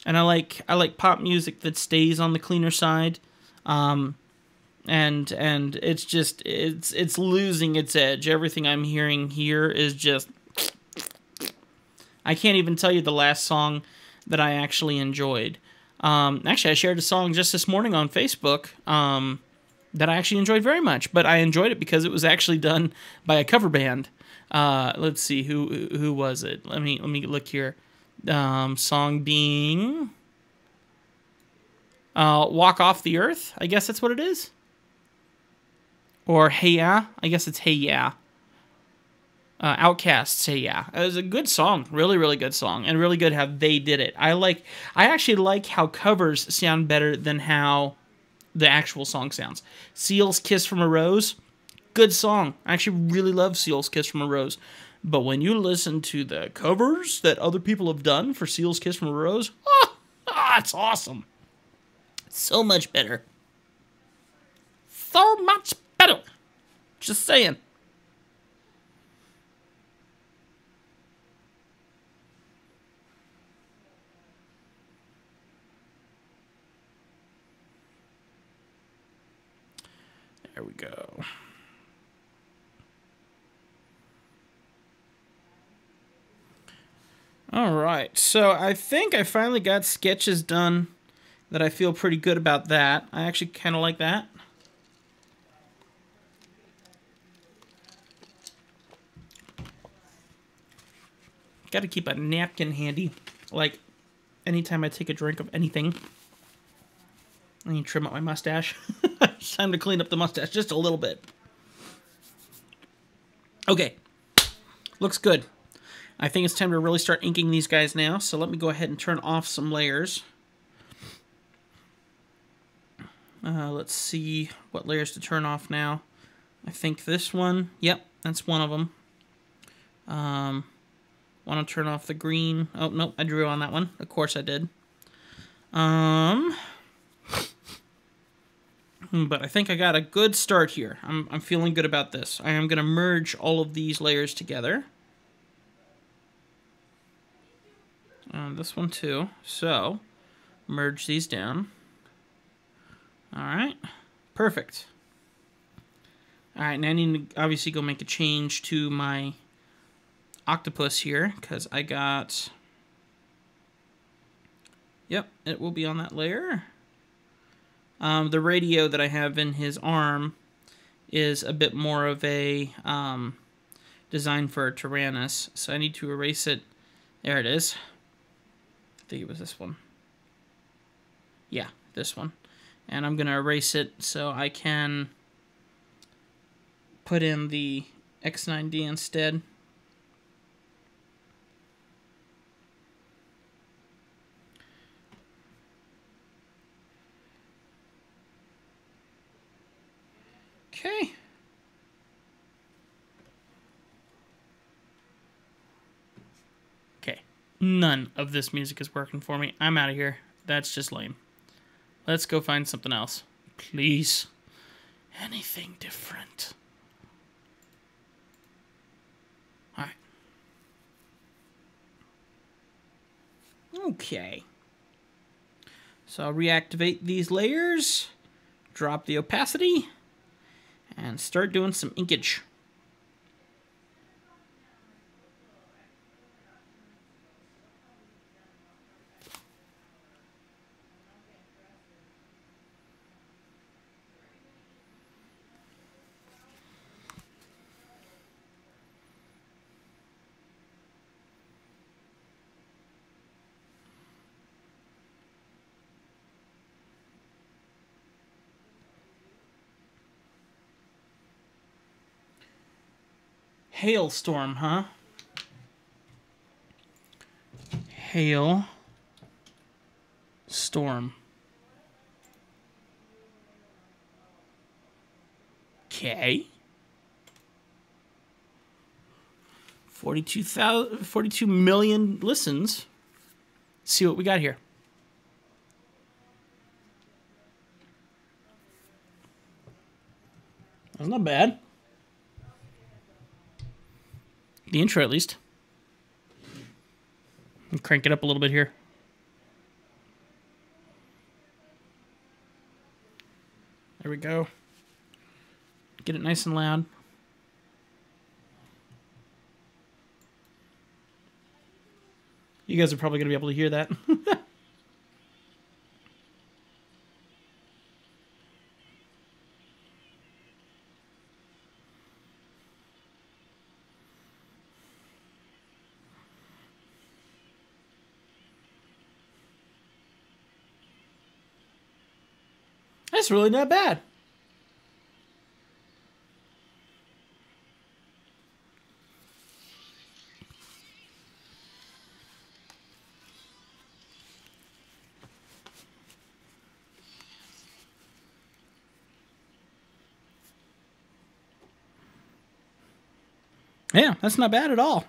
and I like pop music that stays on the cleaner side. And it's just it's losing its edge. Everything I'm hearing here is just, I can't even tell you the last song that I actually enjoyed. Actually, I shared a song just this morning on Facebook that I actually enjoyed very much, but I enjoyed it because it was actually done by a cover band. Let's see, who was it? Let me look here. Song being Walk Off the Earth, I guess that's what it is. Or Hey Ya, I guess it's Hey Ya. Outcasts, Hey Ya. It was a good song, really, really good song, and really good how they did it. I actually like how covers sound better than how the actual song sounds. Seal's Kiss from a Rose, good song. I actually really love Seal's Kiss from a Rose. But when you listen to the covers that other people have done for Seal's Kiss from a Rose, it's awesome. So much better. So much better. Just saying. There we go. All right, so I think I finally got sketches done that I feel pretty good about that. I actually kind of like that. Got to keep a napkin handy, like anytime I take a drink of anything. I need to trim up my mustache. It's time to clean up the mustache just a little bit. Okay, looks good. I think it's time to really start inking these guys now, so let me go ahead and turn off some layers. Let's see what layers to turn off now. I think this one, yep, that's one of them. Want to turn off the green. Oh, nope, I drew on that one. Of course I did. But I think I got a good start here. I'm feeling good about this. I am going to merge all of these layers together. This one too. So, merge these down. Alright, perfect. Alright, now I need to obviously go make a change to my octopus here, because I got... Yep, it will be on that layer. The radio that I have in his arm is a bit more of a design for a Tyrannus, so I need to erase it. There it is. I think it was this one. Yeah, this one. And I'm going to erase it so I can put in the X9D instead. Okay. Okay. None of this music is working for me. I'm out of here. That's just lame. Let's go find something else. Please. Anything different. Alright. Okay. So I'll reactivate these layers, drop the opacity, and start doing some inkage. Hailstorm, huh? Hail storm. Okay. 42 million listens. Let's see what we got here. That's not bad. The intro, at least. I'll crank it up a little bit here. There we go. Get it nice and loud. You guys are probably going to be able to hear that. That's really not bad. Yeah, that's not bad at all.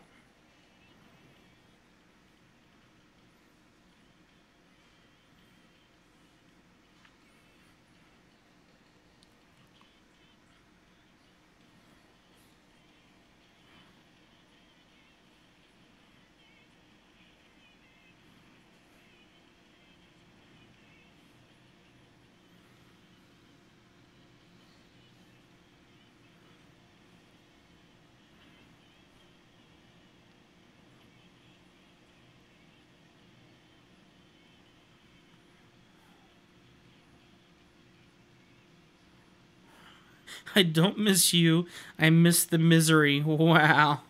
I don't miss you. I miss the misery. Wow.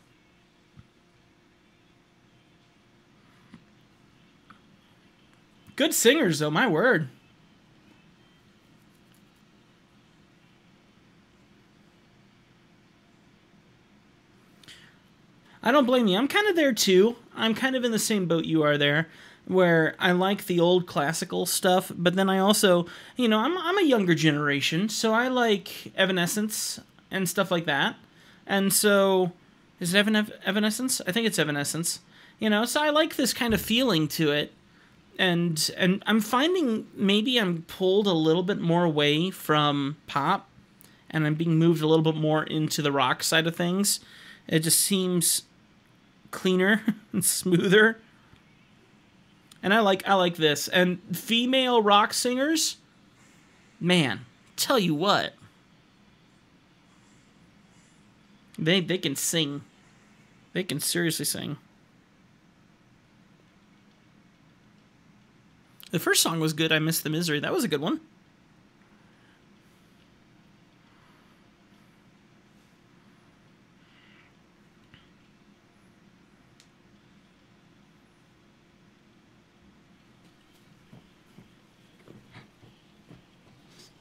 Good singers, though, my word. I don't blame you. I'm kind of there too. I'm kind of in the same boat you are there, where I like the old classical stuff, but then I also, I'm a younger generation, so I like Evanescence and stuff like that. And so, is it Evanescence? I think it's Evanescence. So I like this kind of feeling to it. And I'm finding maybe I'm pulled a little bit more away from pop, and I'm being moved a little bit more into the rock side of things. It just seems cleaner and smoother. And I like this. And female rock singers, man, tell you what. They can sing. They can seriously sing. The first song was good, I Miss the Misery. That was a good one.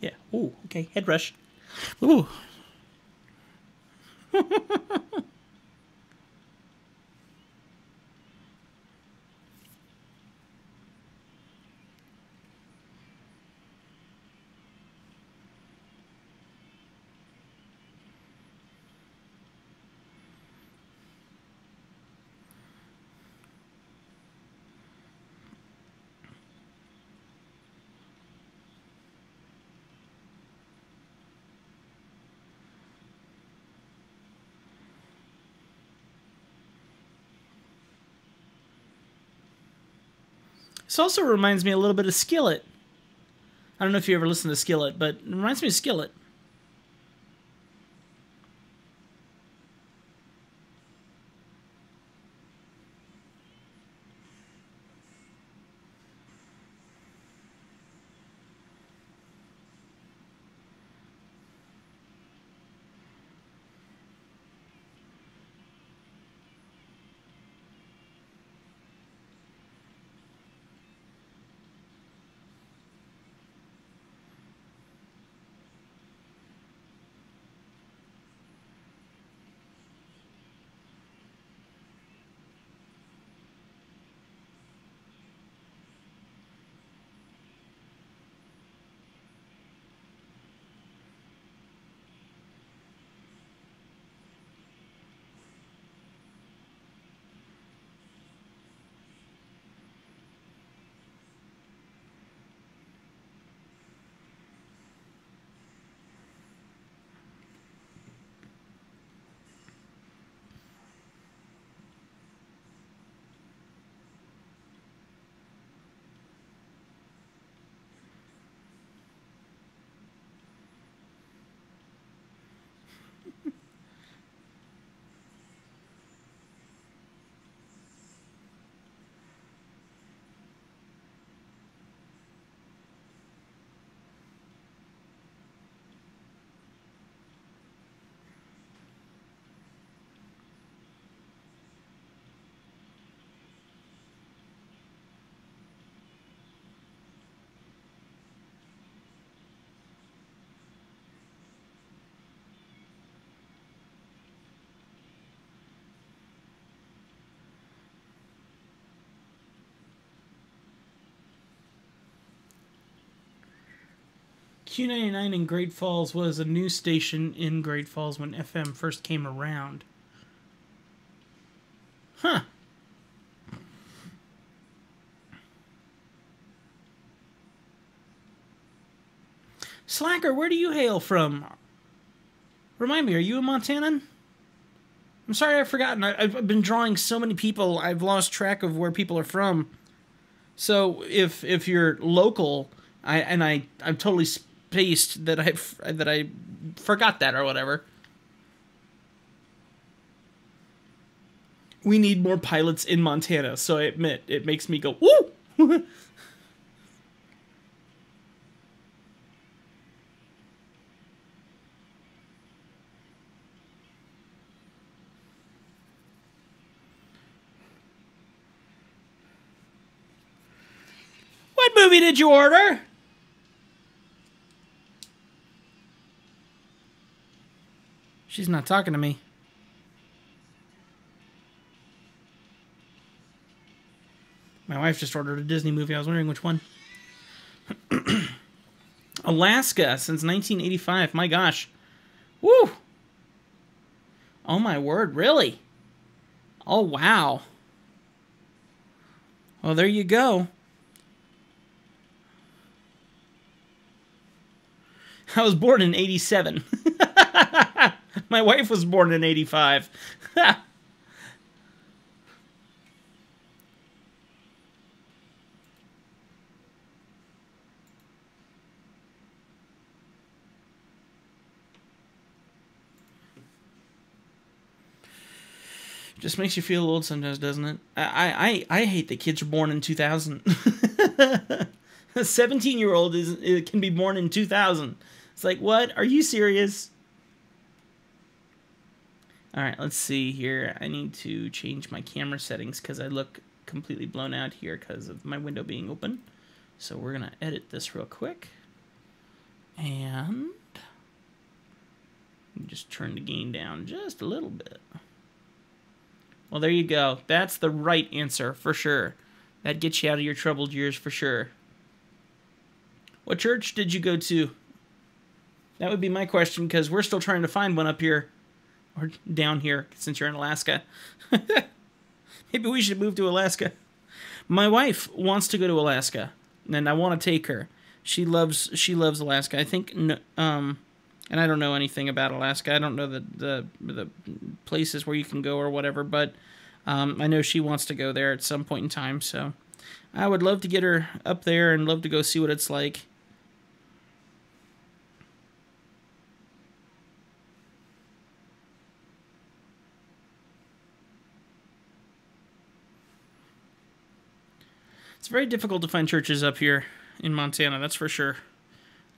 Yeah. Ooh, okay. Head rush. Ooh. This also reminds me a little bit of Skillet. I don't know if you ever listened to Skillet, but it reminds me of Skillet. Q99 in Great Falls was a news station in Great Falls when FM first came around. Huh. Slacker, where do you hail from? Remind me, are you a Montanan? I'm sorry, I've forgotten. I've been drawing so many people, I've lost track of where people are from. So if you're local, I'm totally spaced that I forgot that or whatever. We need more pilots in Montana, so I admit it makes me go woo. What movie did you order? She's not talking to me. wife just ordered a Disney movie. I was wondering which one. Alaska since 1985. My gosh. Woo! Oh my word, really? Oh wow. Well, there you go. I was born in 87. My wife was born in 85. Just makes you feel old sometimes, doesn't it? I hate that kids are born in 2000. A 17-year-old can be born in 2000. It's like, what? Are you serious? All right, let's see here. I need to change my camera settings because I look completely blown out here because of my window being open. So we're going to edit this real quick. And just turn the gain down just a little bit. Well, there you go. That's the right answer, for sure. That gets you out of your troubled years, for sure. What church did you go to? That would be my question, because we're still trying to find one up here. Or down here, since you're in Alaska. Maybe we should move to Alaska. My wife wants to go to Alaska, and I want to take her. She loves Alaska. I think, and I don't know anything about Alaska. I don't know the places where you can go or whatever, but I know she wants to go there at some point in time, so I would love to get her up there and love to go see what it's like. It's very difficult to find churches up here in Montana, that's for sure.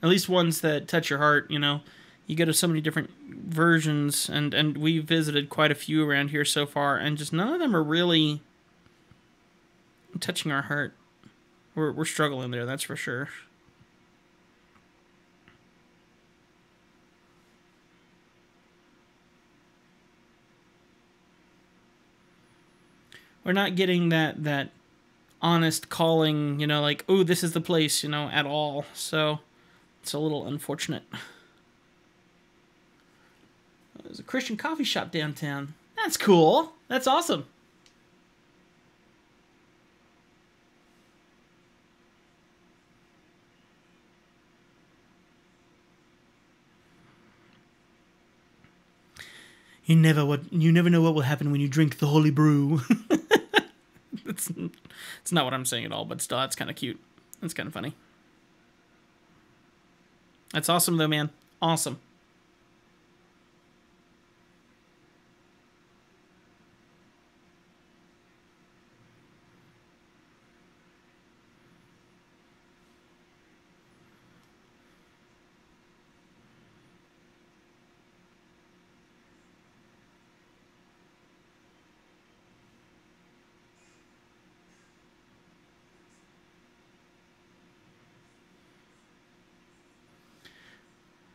At least ones that touch your heart, you know. You go to so many different versions, and we visited quite a few around here so far, and just none of them are really touching our heart. We're struggling there, that's for sure. We're not getting that honest calling, you know, like, oh, this is the place, you know, at all. So it's a little unfortunate. There's a Christian coffee shop downtown. That's cool. That's awesome. You never know what will happen when you drink the holy brew. It's not what I'm saying at all, but still, that's kind of cute. That's kind of funny. That's awesome, though, man. Awesome.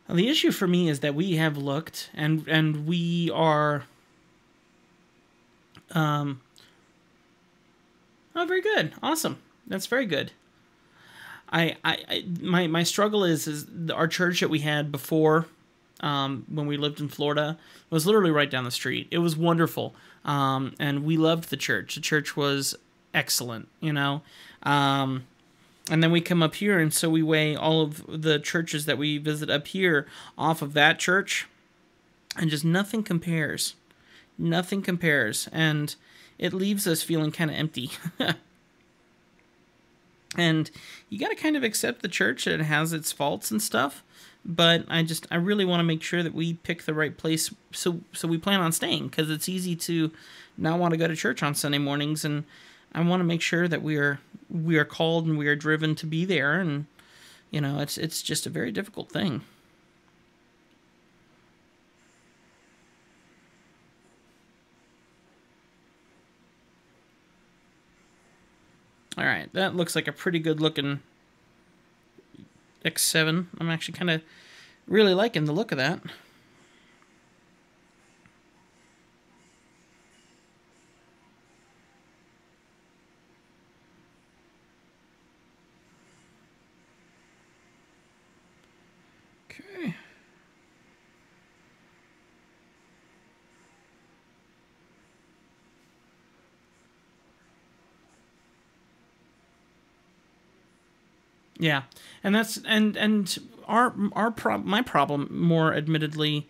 The issue for me is that we have looked, and we are, oh, very good, awesome, that's very good. My struggle is our church that we had before, when we lived in Florida, was literally right down the street. It was wonderful, and we loved the church. The church was excellent, you know. And then we come up here, and so we weigh all of the churches that we visit up here off of that church, and just nothing compares. Nothing compares, and it leaves us feeling kind of empty. And you got to kind of accept the church, that it has its faults and stuff, but I really want to make sure that we pick the right place, so we plan on staying, because it's easy to not want to go to church on Sunday mornings, and I want to make sure that we are called and we are driven to be there, and you know, it's just a very difficult thing. All right, that looks like a pretty good looking X7. I'm actually kind of really liking the look of that. Okay. Yeah, and that's and my problem more admittedly,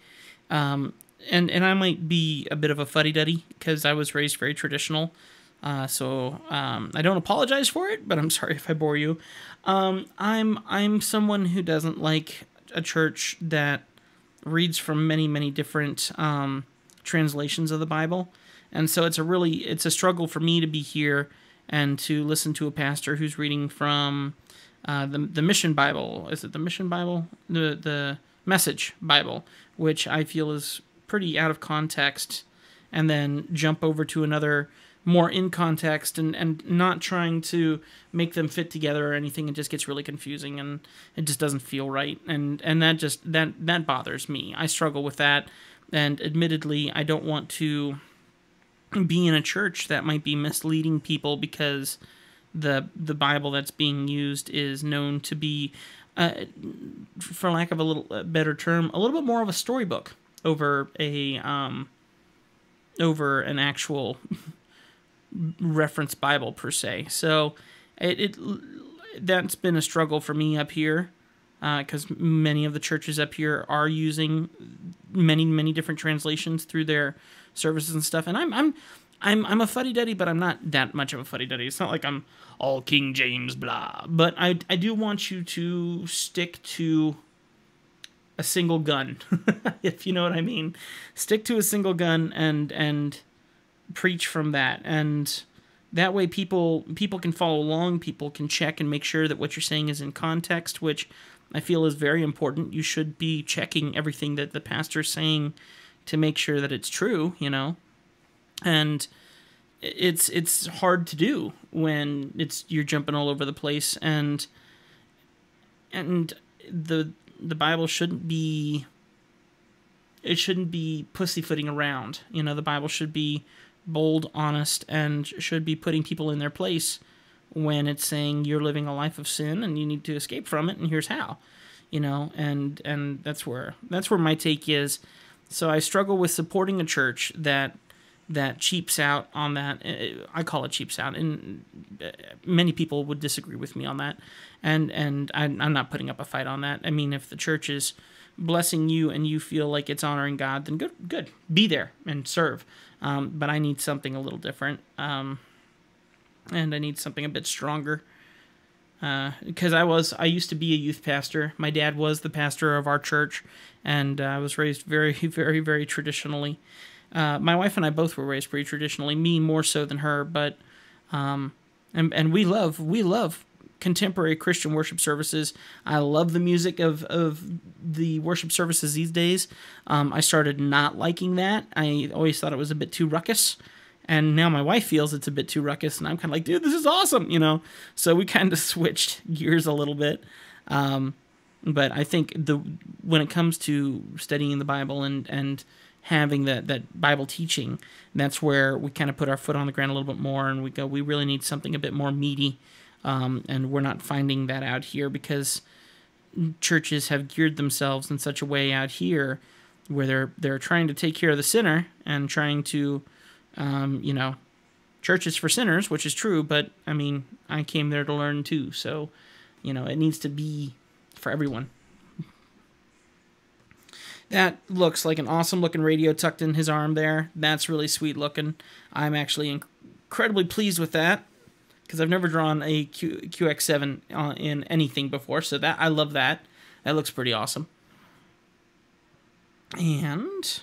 um, and I might be a bit of a fuddy duddy because I was raised very traditional, so I don't apologize for it, but I'm sorry if I bore you. I'm someone who doesn't like a church that reads from many different translations of the Bible, and so it's a struggle for me to be here and to listen to a pastor who's reading from the Mission Bible. Is it the Mission Bible? The Message Bible, which I feel is pretty out of context, and then jump over to another more in context and not trying to make them fit together or anything. It just gets really confusing and it just doesn't feel right. And that bothers me. I struggle with that. And admittedly, I don't want to be in a church that might be misleading people because the Bible that's being used is known to be, for lack of a little better term, a little bit more of a storybook over over an actual reference Bible per se. So it that's been a struggle for me up here because many of the churches up here are using many different translations through their services and stuff. And I'm a fuddy duddy, but I'm not that much of a fuddy duddy. It's not like I'm all King James blah. But I do want you to stick to a single gun, if you know what I mean. Stick to a single gun and preach from that, and that way people can follow along. People can check and make sure that what you're saying is in context, which I feel is very important. You should be checking everything that the pastor's saying to make sure that it's true, you know. And it's hard to do when you're jumping all over the place, and the Bible shouldn't be pussyfooting around. You know, the Bible should be bold, honest, and should be putting people in their place when it's saying you're living a life of sin and you need to escape from it, and here's how. You know, and that's where my take is. So I struggle with supporting a church that cheaps out on that. I call it cheaps out, and many people would disagree with me on that. And I'm not putting up a fight on that. I mean, if the church is blessing you and you feel like it's honoring God, then good. Be there and serve. But I need something a little different, and I need something a bit stronger. Because I used to be a youth pastor. My dad was the pastor of our church, and I was raised very, very, very traditionally. My wife and I both were raised pretty traditionally. Me more so than her, but and we love contemporary Christian worship services. I love the music of the worship services these days. I started not liking that. I always thought it was a bit too ruckus. And now my wife feels it's a bit too ruckus, and I'm kind of like, dude, this is awesome, you know? So we kind of switched gears a little bit. But I think when it comes to studying the Bible and having that Bible teaching, that's where we kind of put our foot on the ground a little bit more, and we go, we really need something a bit more meaty. And we're not finding that out here because churches have geared themselves in such a way out here where they're trying to take care of the sinner and trying to, you know, church is for sinners, which is true, but I mean, I came there to learn too, so, you know, it needs to be for everyone. That looks like an awesome looking radio tucked in his arm there. That's really sweet looking. I'm actually incredibly pleased with that because I've never drawn a QX7 in anything before, so that I love that. That looks pretty awesome. And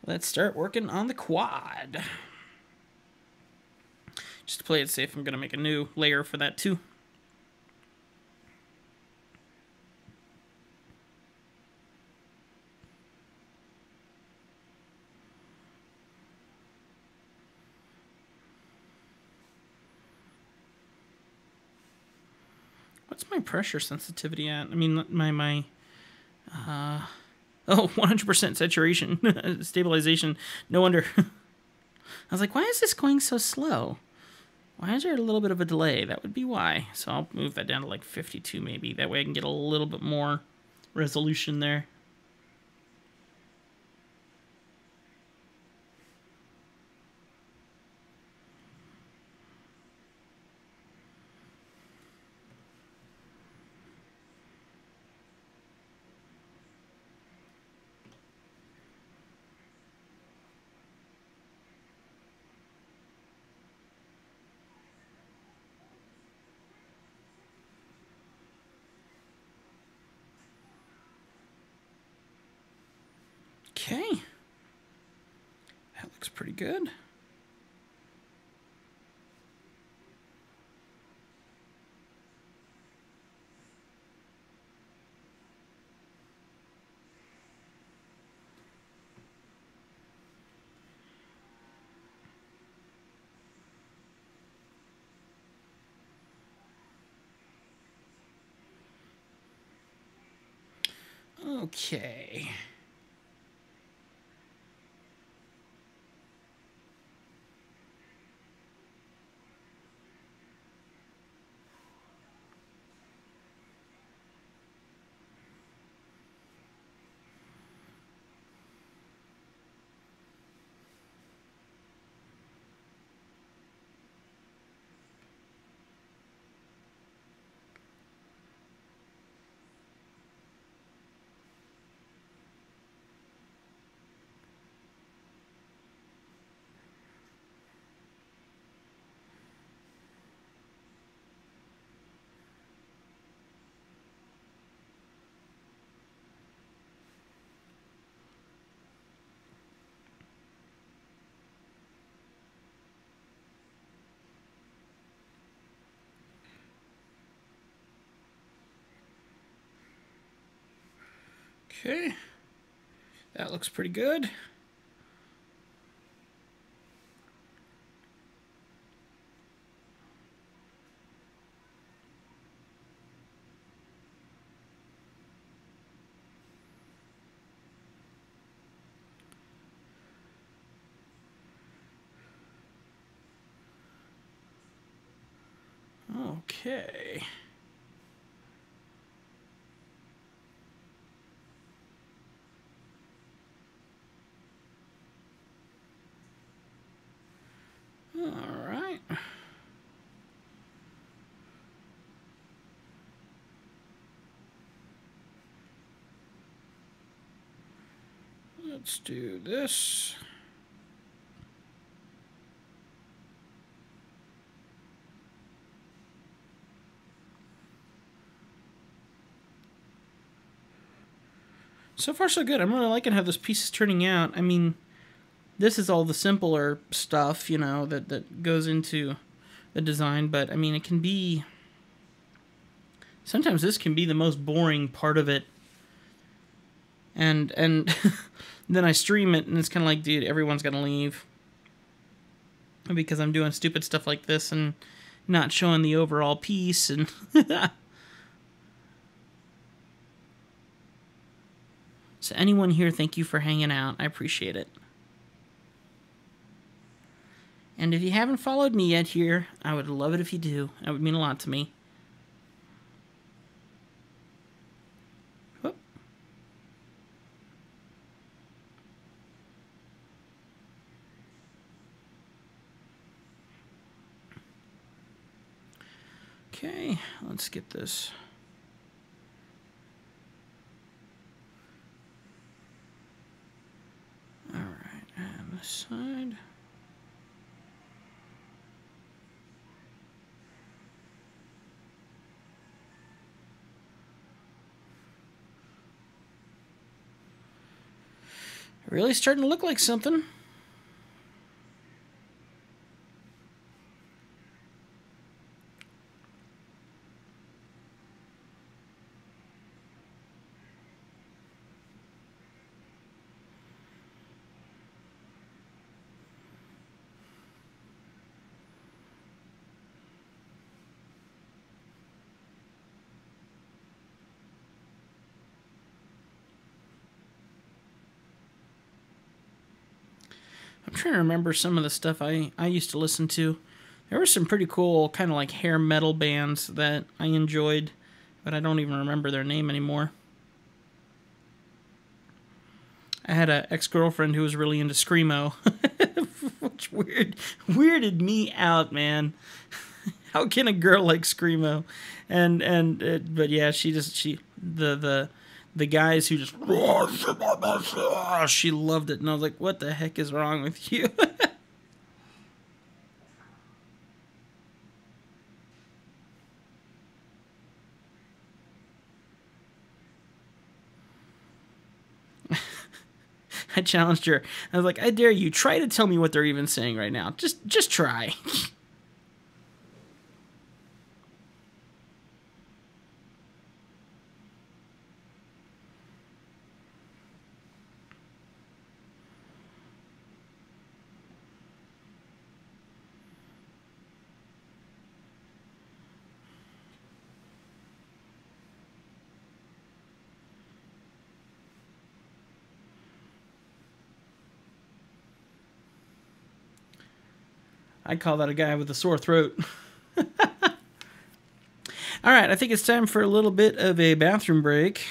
let's start working on the quad. Just to play it safe, I'm going to make a new layer for that too. What's my pressure sensitivity at? I mean, my 100% saturation, stabilization. No wonder. I was like, why is this going so slow? Why is there a little bit of a delay? That would be why. So I'll move that down to like 52 maybe. That way I can get a little bit more resolution there. Okay. That looks pretty good. Okay. Okay. That looks pretty good. Okay. All right. Let's do this. So far, so good. I'm really liking how this piece is turning out. I mean, this is all the simpler stuff, you know, that goes into the design. But, I mean, it can be... Sometimes this can be the most boring part of it. And then I stream it, and it's kind of like, dude, everyone's going to leave. Because I'm doing stupid stuff like this and not showing the overall piece. And... So anyone here, thank you for hanging out. I appreciate it. And if you haven't followed me yet here, I would love it if you do. That would mean a lot to me. Whoop. Okay, let's get this. All right, and this side. Really starting to look like something. I'm trying to remember some of the stuff I used to listen to. There were some pretty cool kind of like hair metal bands that I enjoyed, but I don't even remember their name anymore. I had an ex-girlfriend who was really into screamo, which weirded me out, man. How can a girl like screamo? But yeah, the guys who just she loved it, and I was like, what the heck is wrong with you? I challenged her. I was like, I dare you, try to tell me what they're even saying right now. Just try. I'd call that a guy with a sore throat. All right, I think it's time for a little bit of a bathroom break.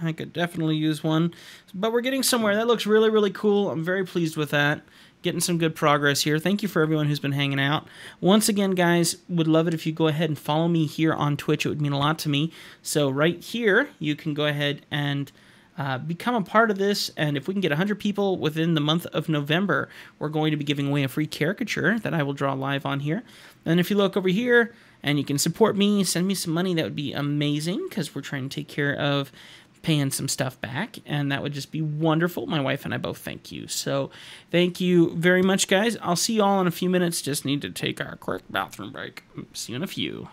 I could definitely use one, but we're getting somewhere. That looks really, really cool. I'm very pleased with that. Getting some good progress here. Thank you for everyone who's been hanging out. Once again, guys, would love it if you go ahead and follow me here on Twitch. It would mean a lot to me. So right here, you can go ahead and become a part of this, and if we can get 100 people within the month of November, we're going to be giving away a free caricature that I will draw live on here. And if you look over here, and you can support me, send me some money, that would be amazing, because we're trying to take care of paying some stuff back, and that would just be wonderful. My wife and I both thank you. So thank you very much, guys. I'll see you all in a few minutes. Just need to take our quick bathroom break. See you in a few.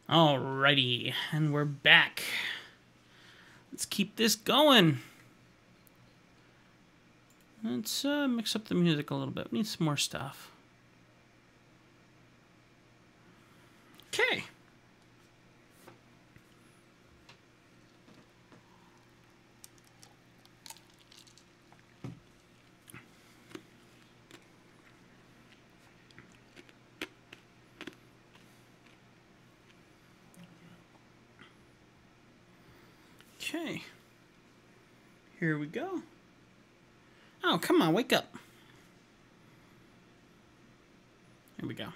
Alrighty, and we're back. Let's keep this going. Let's mix up the music a little bit. We need some more stuff. Okay. Okay. Here we go. Oh, come on, wake up. Here we go.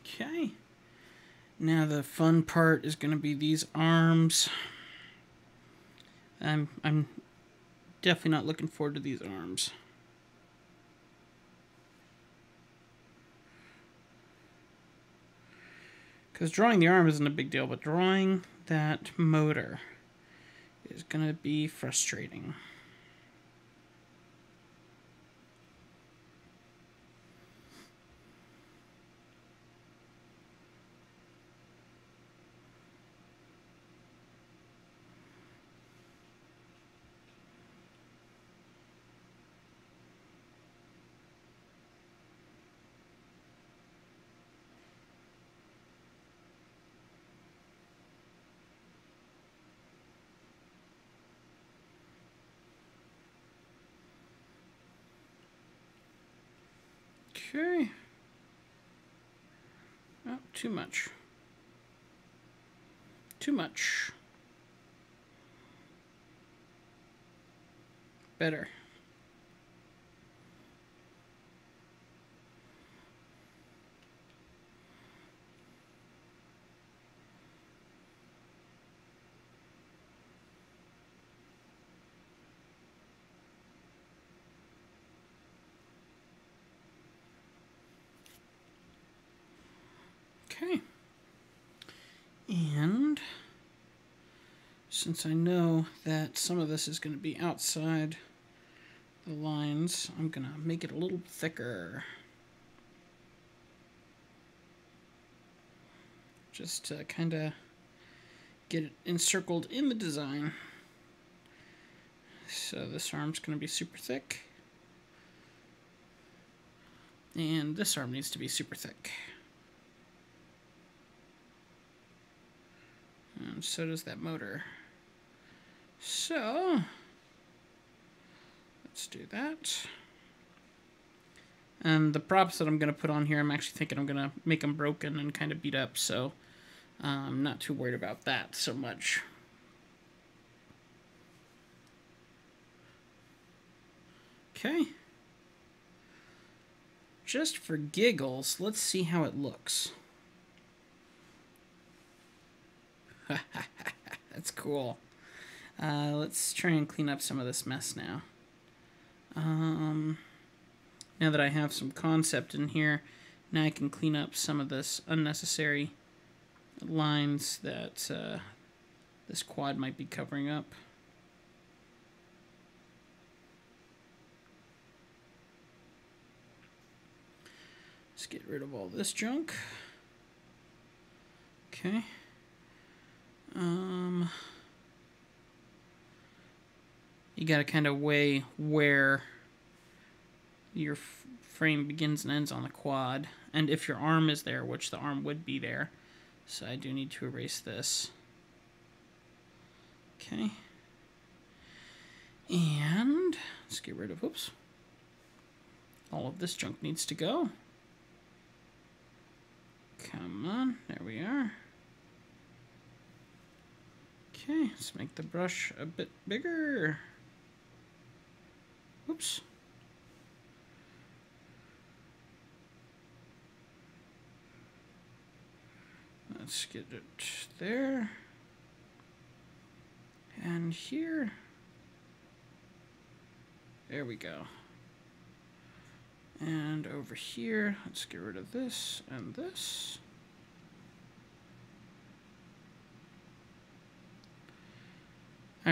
Okay. Now the fun part is going to be these arms. I'm definitely not looking forward to these arms. Because drawing the arm isn't a big deal, but drawing that motor is going to be frustrating. Okay. Oh, too much. Too much. Better. Okay. And since I know that some of this is going to be outside the lines, I'm going to make it a little thicker. Just to kind of get it encircled in the design. So this arm's going to be super thick. And this arm needs to be super thick. And so does that motor. So, let's do that. And the props that I'm going to put on here, I'm actually thinking I'm going to make them broken and kind of beat up, so I'm not too worried about that so much. Okay. Just for giggles, let's see how it looks. That's cool. Let's try and clean up some of this mess now. Now that I have some concept in here, now I can clean up some of this unnecessary lines that this quad might be covering up. Let's get rid of all this junk. Okay. You gotta kind of weigh where your frame begins and ends on the quad, and if your arm is there, which the arm would be there, so I do need to erase this. Okay. And let's get rid of, oops, all of this junk needs to go. Come on, there we are. Okay, let's make the brush a bit bigger. Oops. Let's get it there. And here. There we go. And over here, let's get rid of this and this.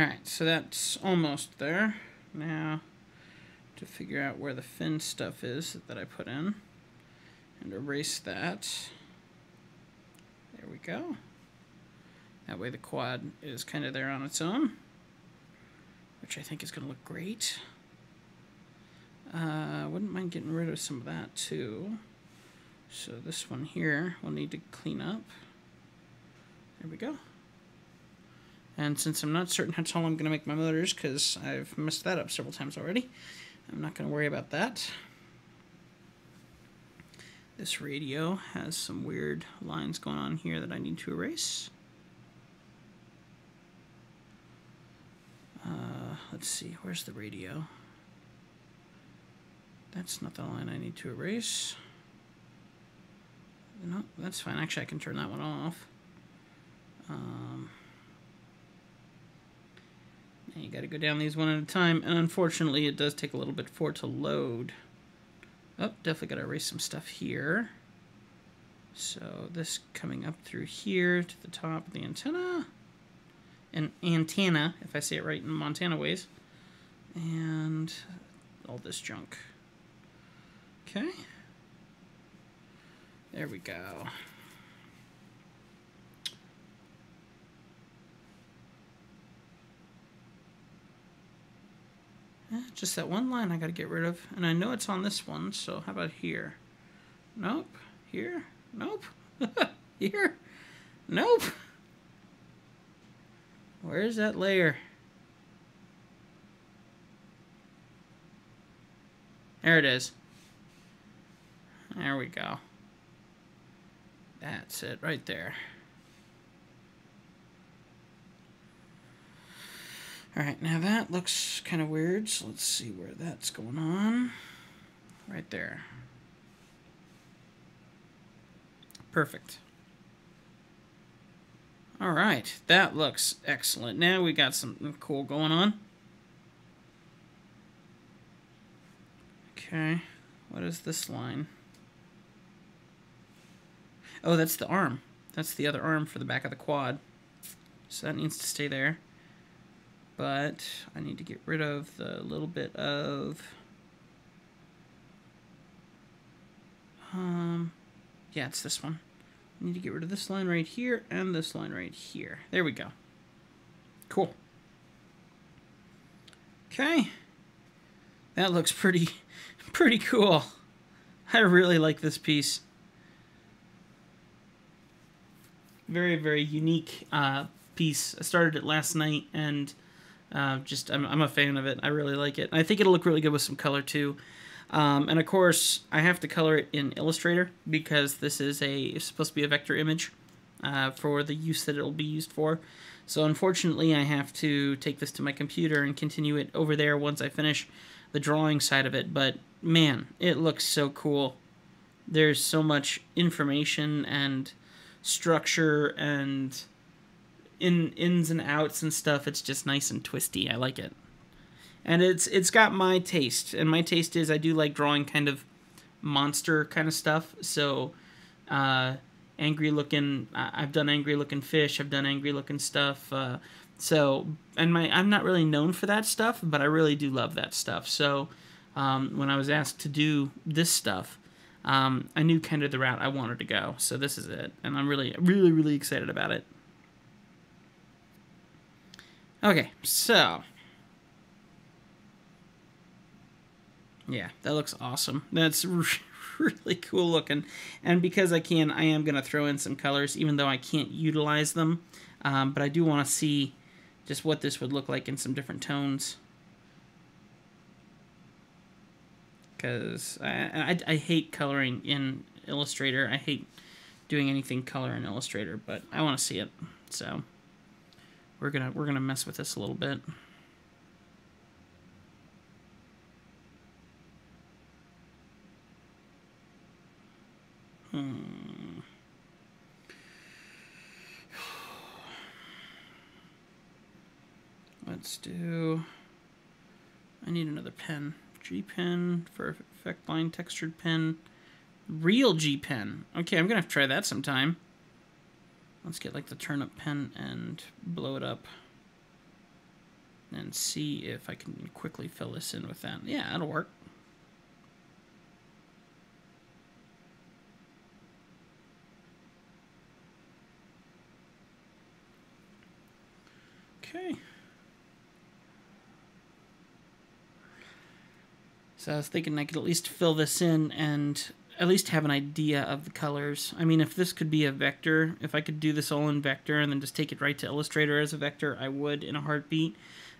Alright, so that's almost there. Now, to figure out where the fin stuff is that I put in, and erase that. There we go. That way the quad is kind of there on its own, which I think is going to look great. Wouldn't mind getting rid of some of that too. So this one here we'll need to clean up. There we go. And since I'm not certain how tall I'm going to make my motors, because I've messed that up several times already, I'm not going to worry about that. This radio has some weird lines going on here that I need to erase. Let's see, where's the radio? That's not the line I need to erase. No, that's fine. Actually, I can turn that one off. You got to go down these one at a time, and unfortunately, it does take a little bit for it to load. Oh, definitely got to erase some stuff here. So this coming up through here to the top of the antenna. An antenna, if I say it right in Montana ways. And all this junk. Okay. There we go. Just that one line I gotta get rid of. And I know it's on this one, so how about here? Nope. Here? Nope. Here? Nope. Where's that layer? There it is. There we go. That's it right there. Alright, now that looks kind of weird, so let's see where that's going on. Right there. Perfect. Alright, that looks excellent. Now we got something cool going on. Okay, what is this line? Oh, that's the arm. That's the other arm for the back of the quad. So that needs to stay there. But I need to get rid of the little bit of... yeah, it's this one. I need to get rid of this line right here and this line right here. There we go. Cool. Okay. That looks pretty cool. I really like this piece. Very, very unique piece. I started it last night, and I'm a fan of it. I really like it. I think it'll look really good with some color too. And of course, I have to color it in Illustrator because this is supposed to be a vector image for the use that it'll be used for. So unfortunately, I have to take this to my computer and continue it over there once I finish the drawing side of it. But man, it looks so cool. There's so much information and structure and ins and outs and stuff. It's just nice and twisty. I like it. And it's got my taste, and my taste is I do like drawing kind of monster kind of stuff. So angry looking, I've done angry looking fish, I've done angry looking stuff. I'm not really known for that stuff, but I really do love that stuff. So when I was asked to do this stuff, I knew kind of the route I wanted to go. So this is it, and I'm really, really, really excited about it. Okay, so yeah, that looks awesome. That's really cool looking. And because I am going to throw in some colors, even though I can't utilize them. But I do want to see just what this would look like in some different tones. Because I hate coloring in Illustrator. I hate doing anything color in Illustrator, but I want to see it. So we're gonna mess with this a little bit. Let's do... I need another pen. G pen for effect line, textured pen. Real G pen. Okay, I'm gonna have to try that sometime. Let's get like the turnip pen and blow it up. and see if I can quickly fill this in with that. Yeah, that'll work. Okay. So I was thinking I could at least fill this in and at least have an idea of the colors. I mean, if this could be a vector, if I could do this all in vector and then just take it right to Illustrator as a vector, I would in a heartbeat.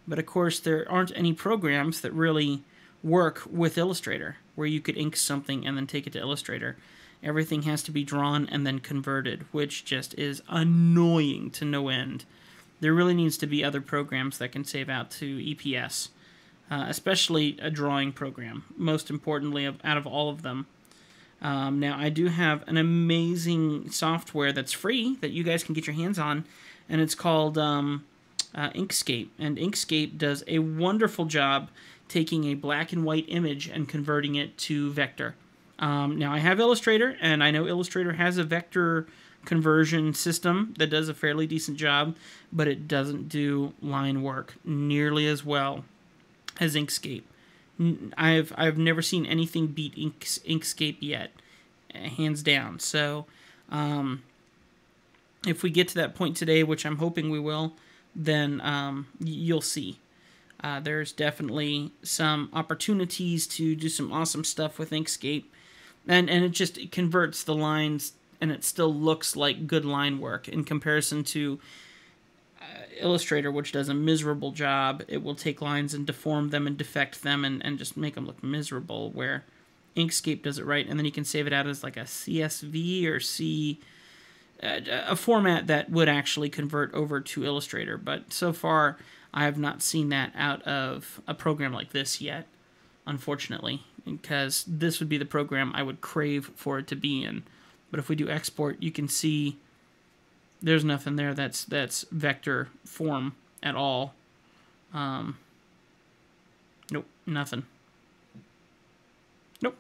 But of course, there aren't any programs that really work with Illustrator where you could ink something and then take it to Illustrator. Everything has to be drawn and then converted, which just is annoying to no end. There really needs to be other programs that can save out to EPS. Especially a drawing program, most importantly out of all of them. Now, I do have an amazing software that's free that you guys can get your hands on, and it's called Inkscape. And Inkscape does a wonderful job taking a black and white image and converting it to vector. Now, I have Illustrator, and I know Illustrator has a vector conversion system that does a fairly decent job, but it doesn't do line work nearly as well as Inkscape. I've never seen anything beat Inkscape yet, hands down. So, if we get to that point today, which I'm hoping we will, then you'll see. There's definitely some opportunities to do some awesome stuff with Inkscape, and it converts the lines, and it still looks like good line work in comparison to Illustrator, which does a miserable job. It will take lines and deform them and defect them and just make them look miserable, where Inkscape does it right, and then you can save it out as like a CSV or a format that would actually convert over to Illustrator. But so far, I have not seen that out of a program like this yet, unfortunately, because this would be the program I would crave for it to be in. But if we do export, you can see there's nothing there that's vector form at all. Nope, nothing. Nope.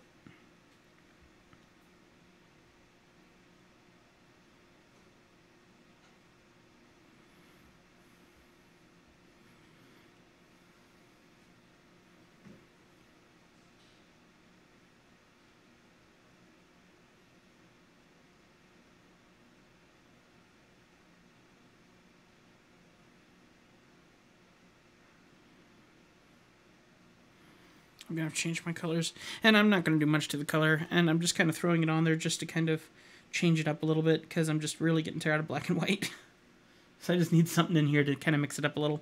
I'm going to change my colors, and I'm not going to do much to the color, and I'm just kind of throwing it on there just to kind of change it up a little bit, because I'm just really getting tired of black and white. So I just need something in here to kind of mix it up a little.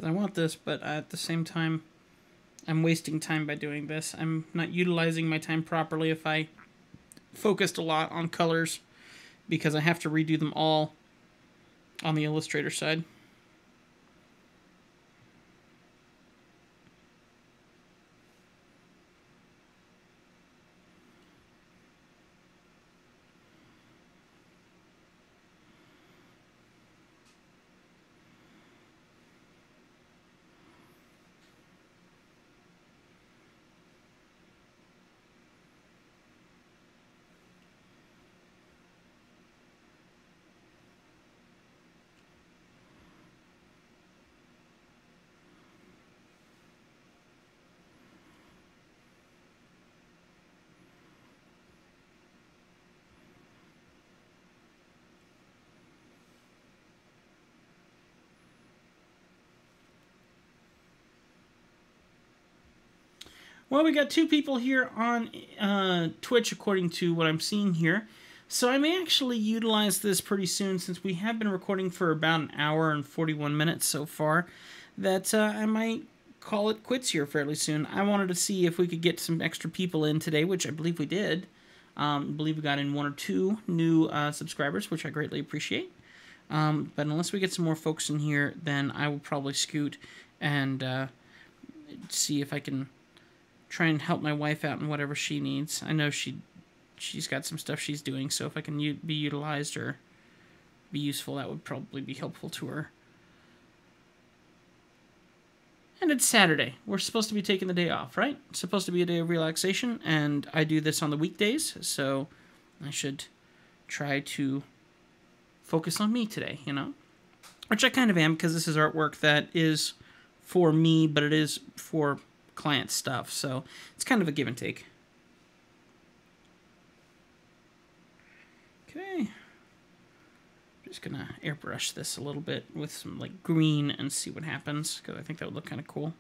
I want this, but at the same time, I'm wasting time by doing this. I'm not utilizing my time properly if I focused a lot on colors, because I have to redo them all on the Illustrator side. Well, we got 2 people here on Twitch, according to what I'm seeing here. So I may actually utilize this pretty soon, since we have been recording for about an hour and 41 minutes so far, that I might call it quits here fairly soon. I wanted to see if we could get some extra people in today, which I believe we did. I believe we got in 1 or 2 new subscribers, which I greatly appreciate. But unless we get some more folks in here, then I will probably scoot and see if I can try and help my wife out in whatever she needs. I know she's got some stuff she's doing, so if I can be utilized or be useful, that would probably be helpful to her. And it's Saturday. We're supposed to be taking the day off, right? It's supposed to be a day of relaxation, and I do this on the weekdays, so I should try to focus on me today, you know? Which I kind of am, because this is artwork that is for me, but it is for client stuff, so it's kind of a give and take. Okay. Just gonna airbrush this a little bit with some like green and see what happens, because I think that would look kind of cool.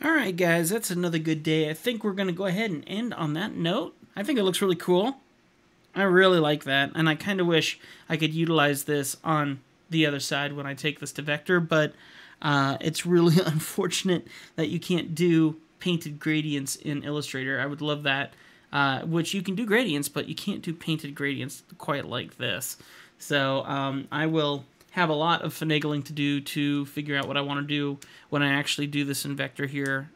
Alright guys, that's another good day. I think we're going to go ahead and end on that note. I think it looks really cool. I really like that, and I kind of wish I could utilize this on the other side when I take this to vector, but it's really unfortunate that you can't do painted gradients in Illustrator. I would love that, which you can do gradients, but you can't do painted gradients quite like this. So I will have a lot of finagling to do to figure out what I want to do when I actually do this in vector here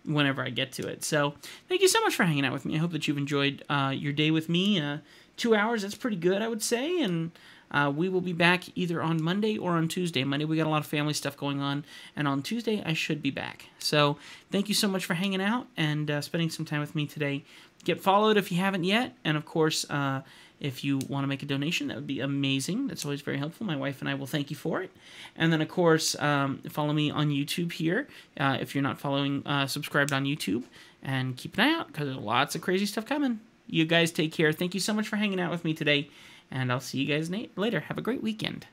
whenever I get to it. So thank you so much for hanging out with me. I hope that you've enjoyed your day with me. 2 hours, that's pretty good, I would say, and we will be back either on Monday or on Tuesday. Monday we got a lot of family stuff going on, and on Tuesday I should be back. So thank you so much for hanging out and spending some time with me today. Get followed if you haven't yet, and of course, if you want to make a donation, that would be amazing. That's always very helpful. My wife and I will thank you for it. And then, of course, follow me on YouTube here. If you're not following, subscribed on YouTube. And keep an eye out, because there's lots of crazy stuff coming. You guys take care. Thank you so much for hanging out with me today. And I'll see you guys later. Have a great weekend.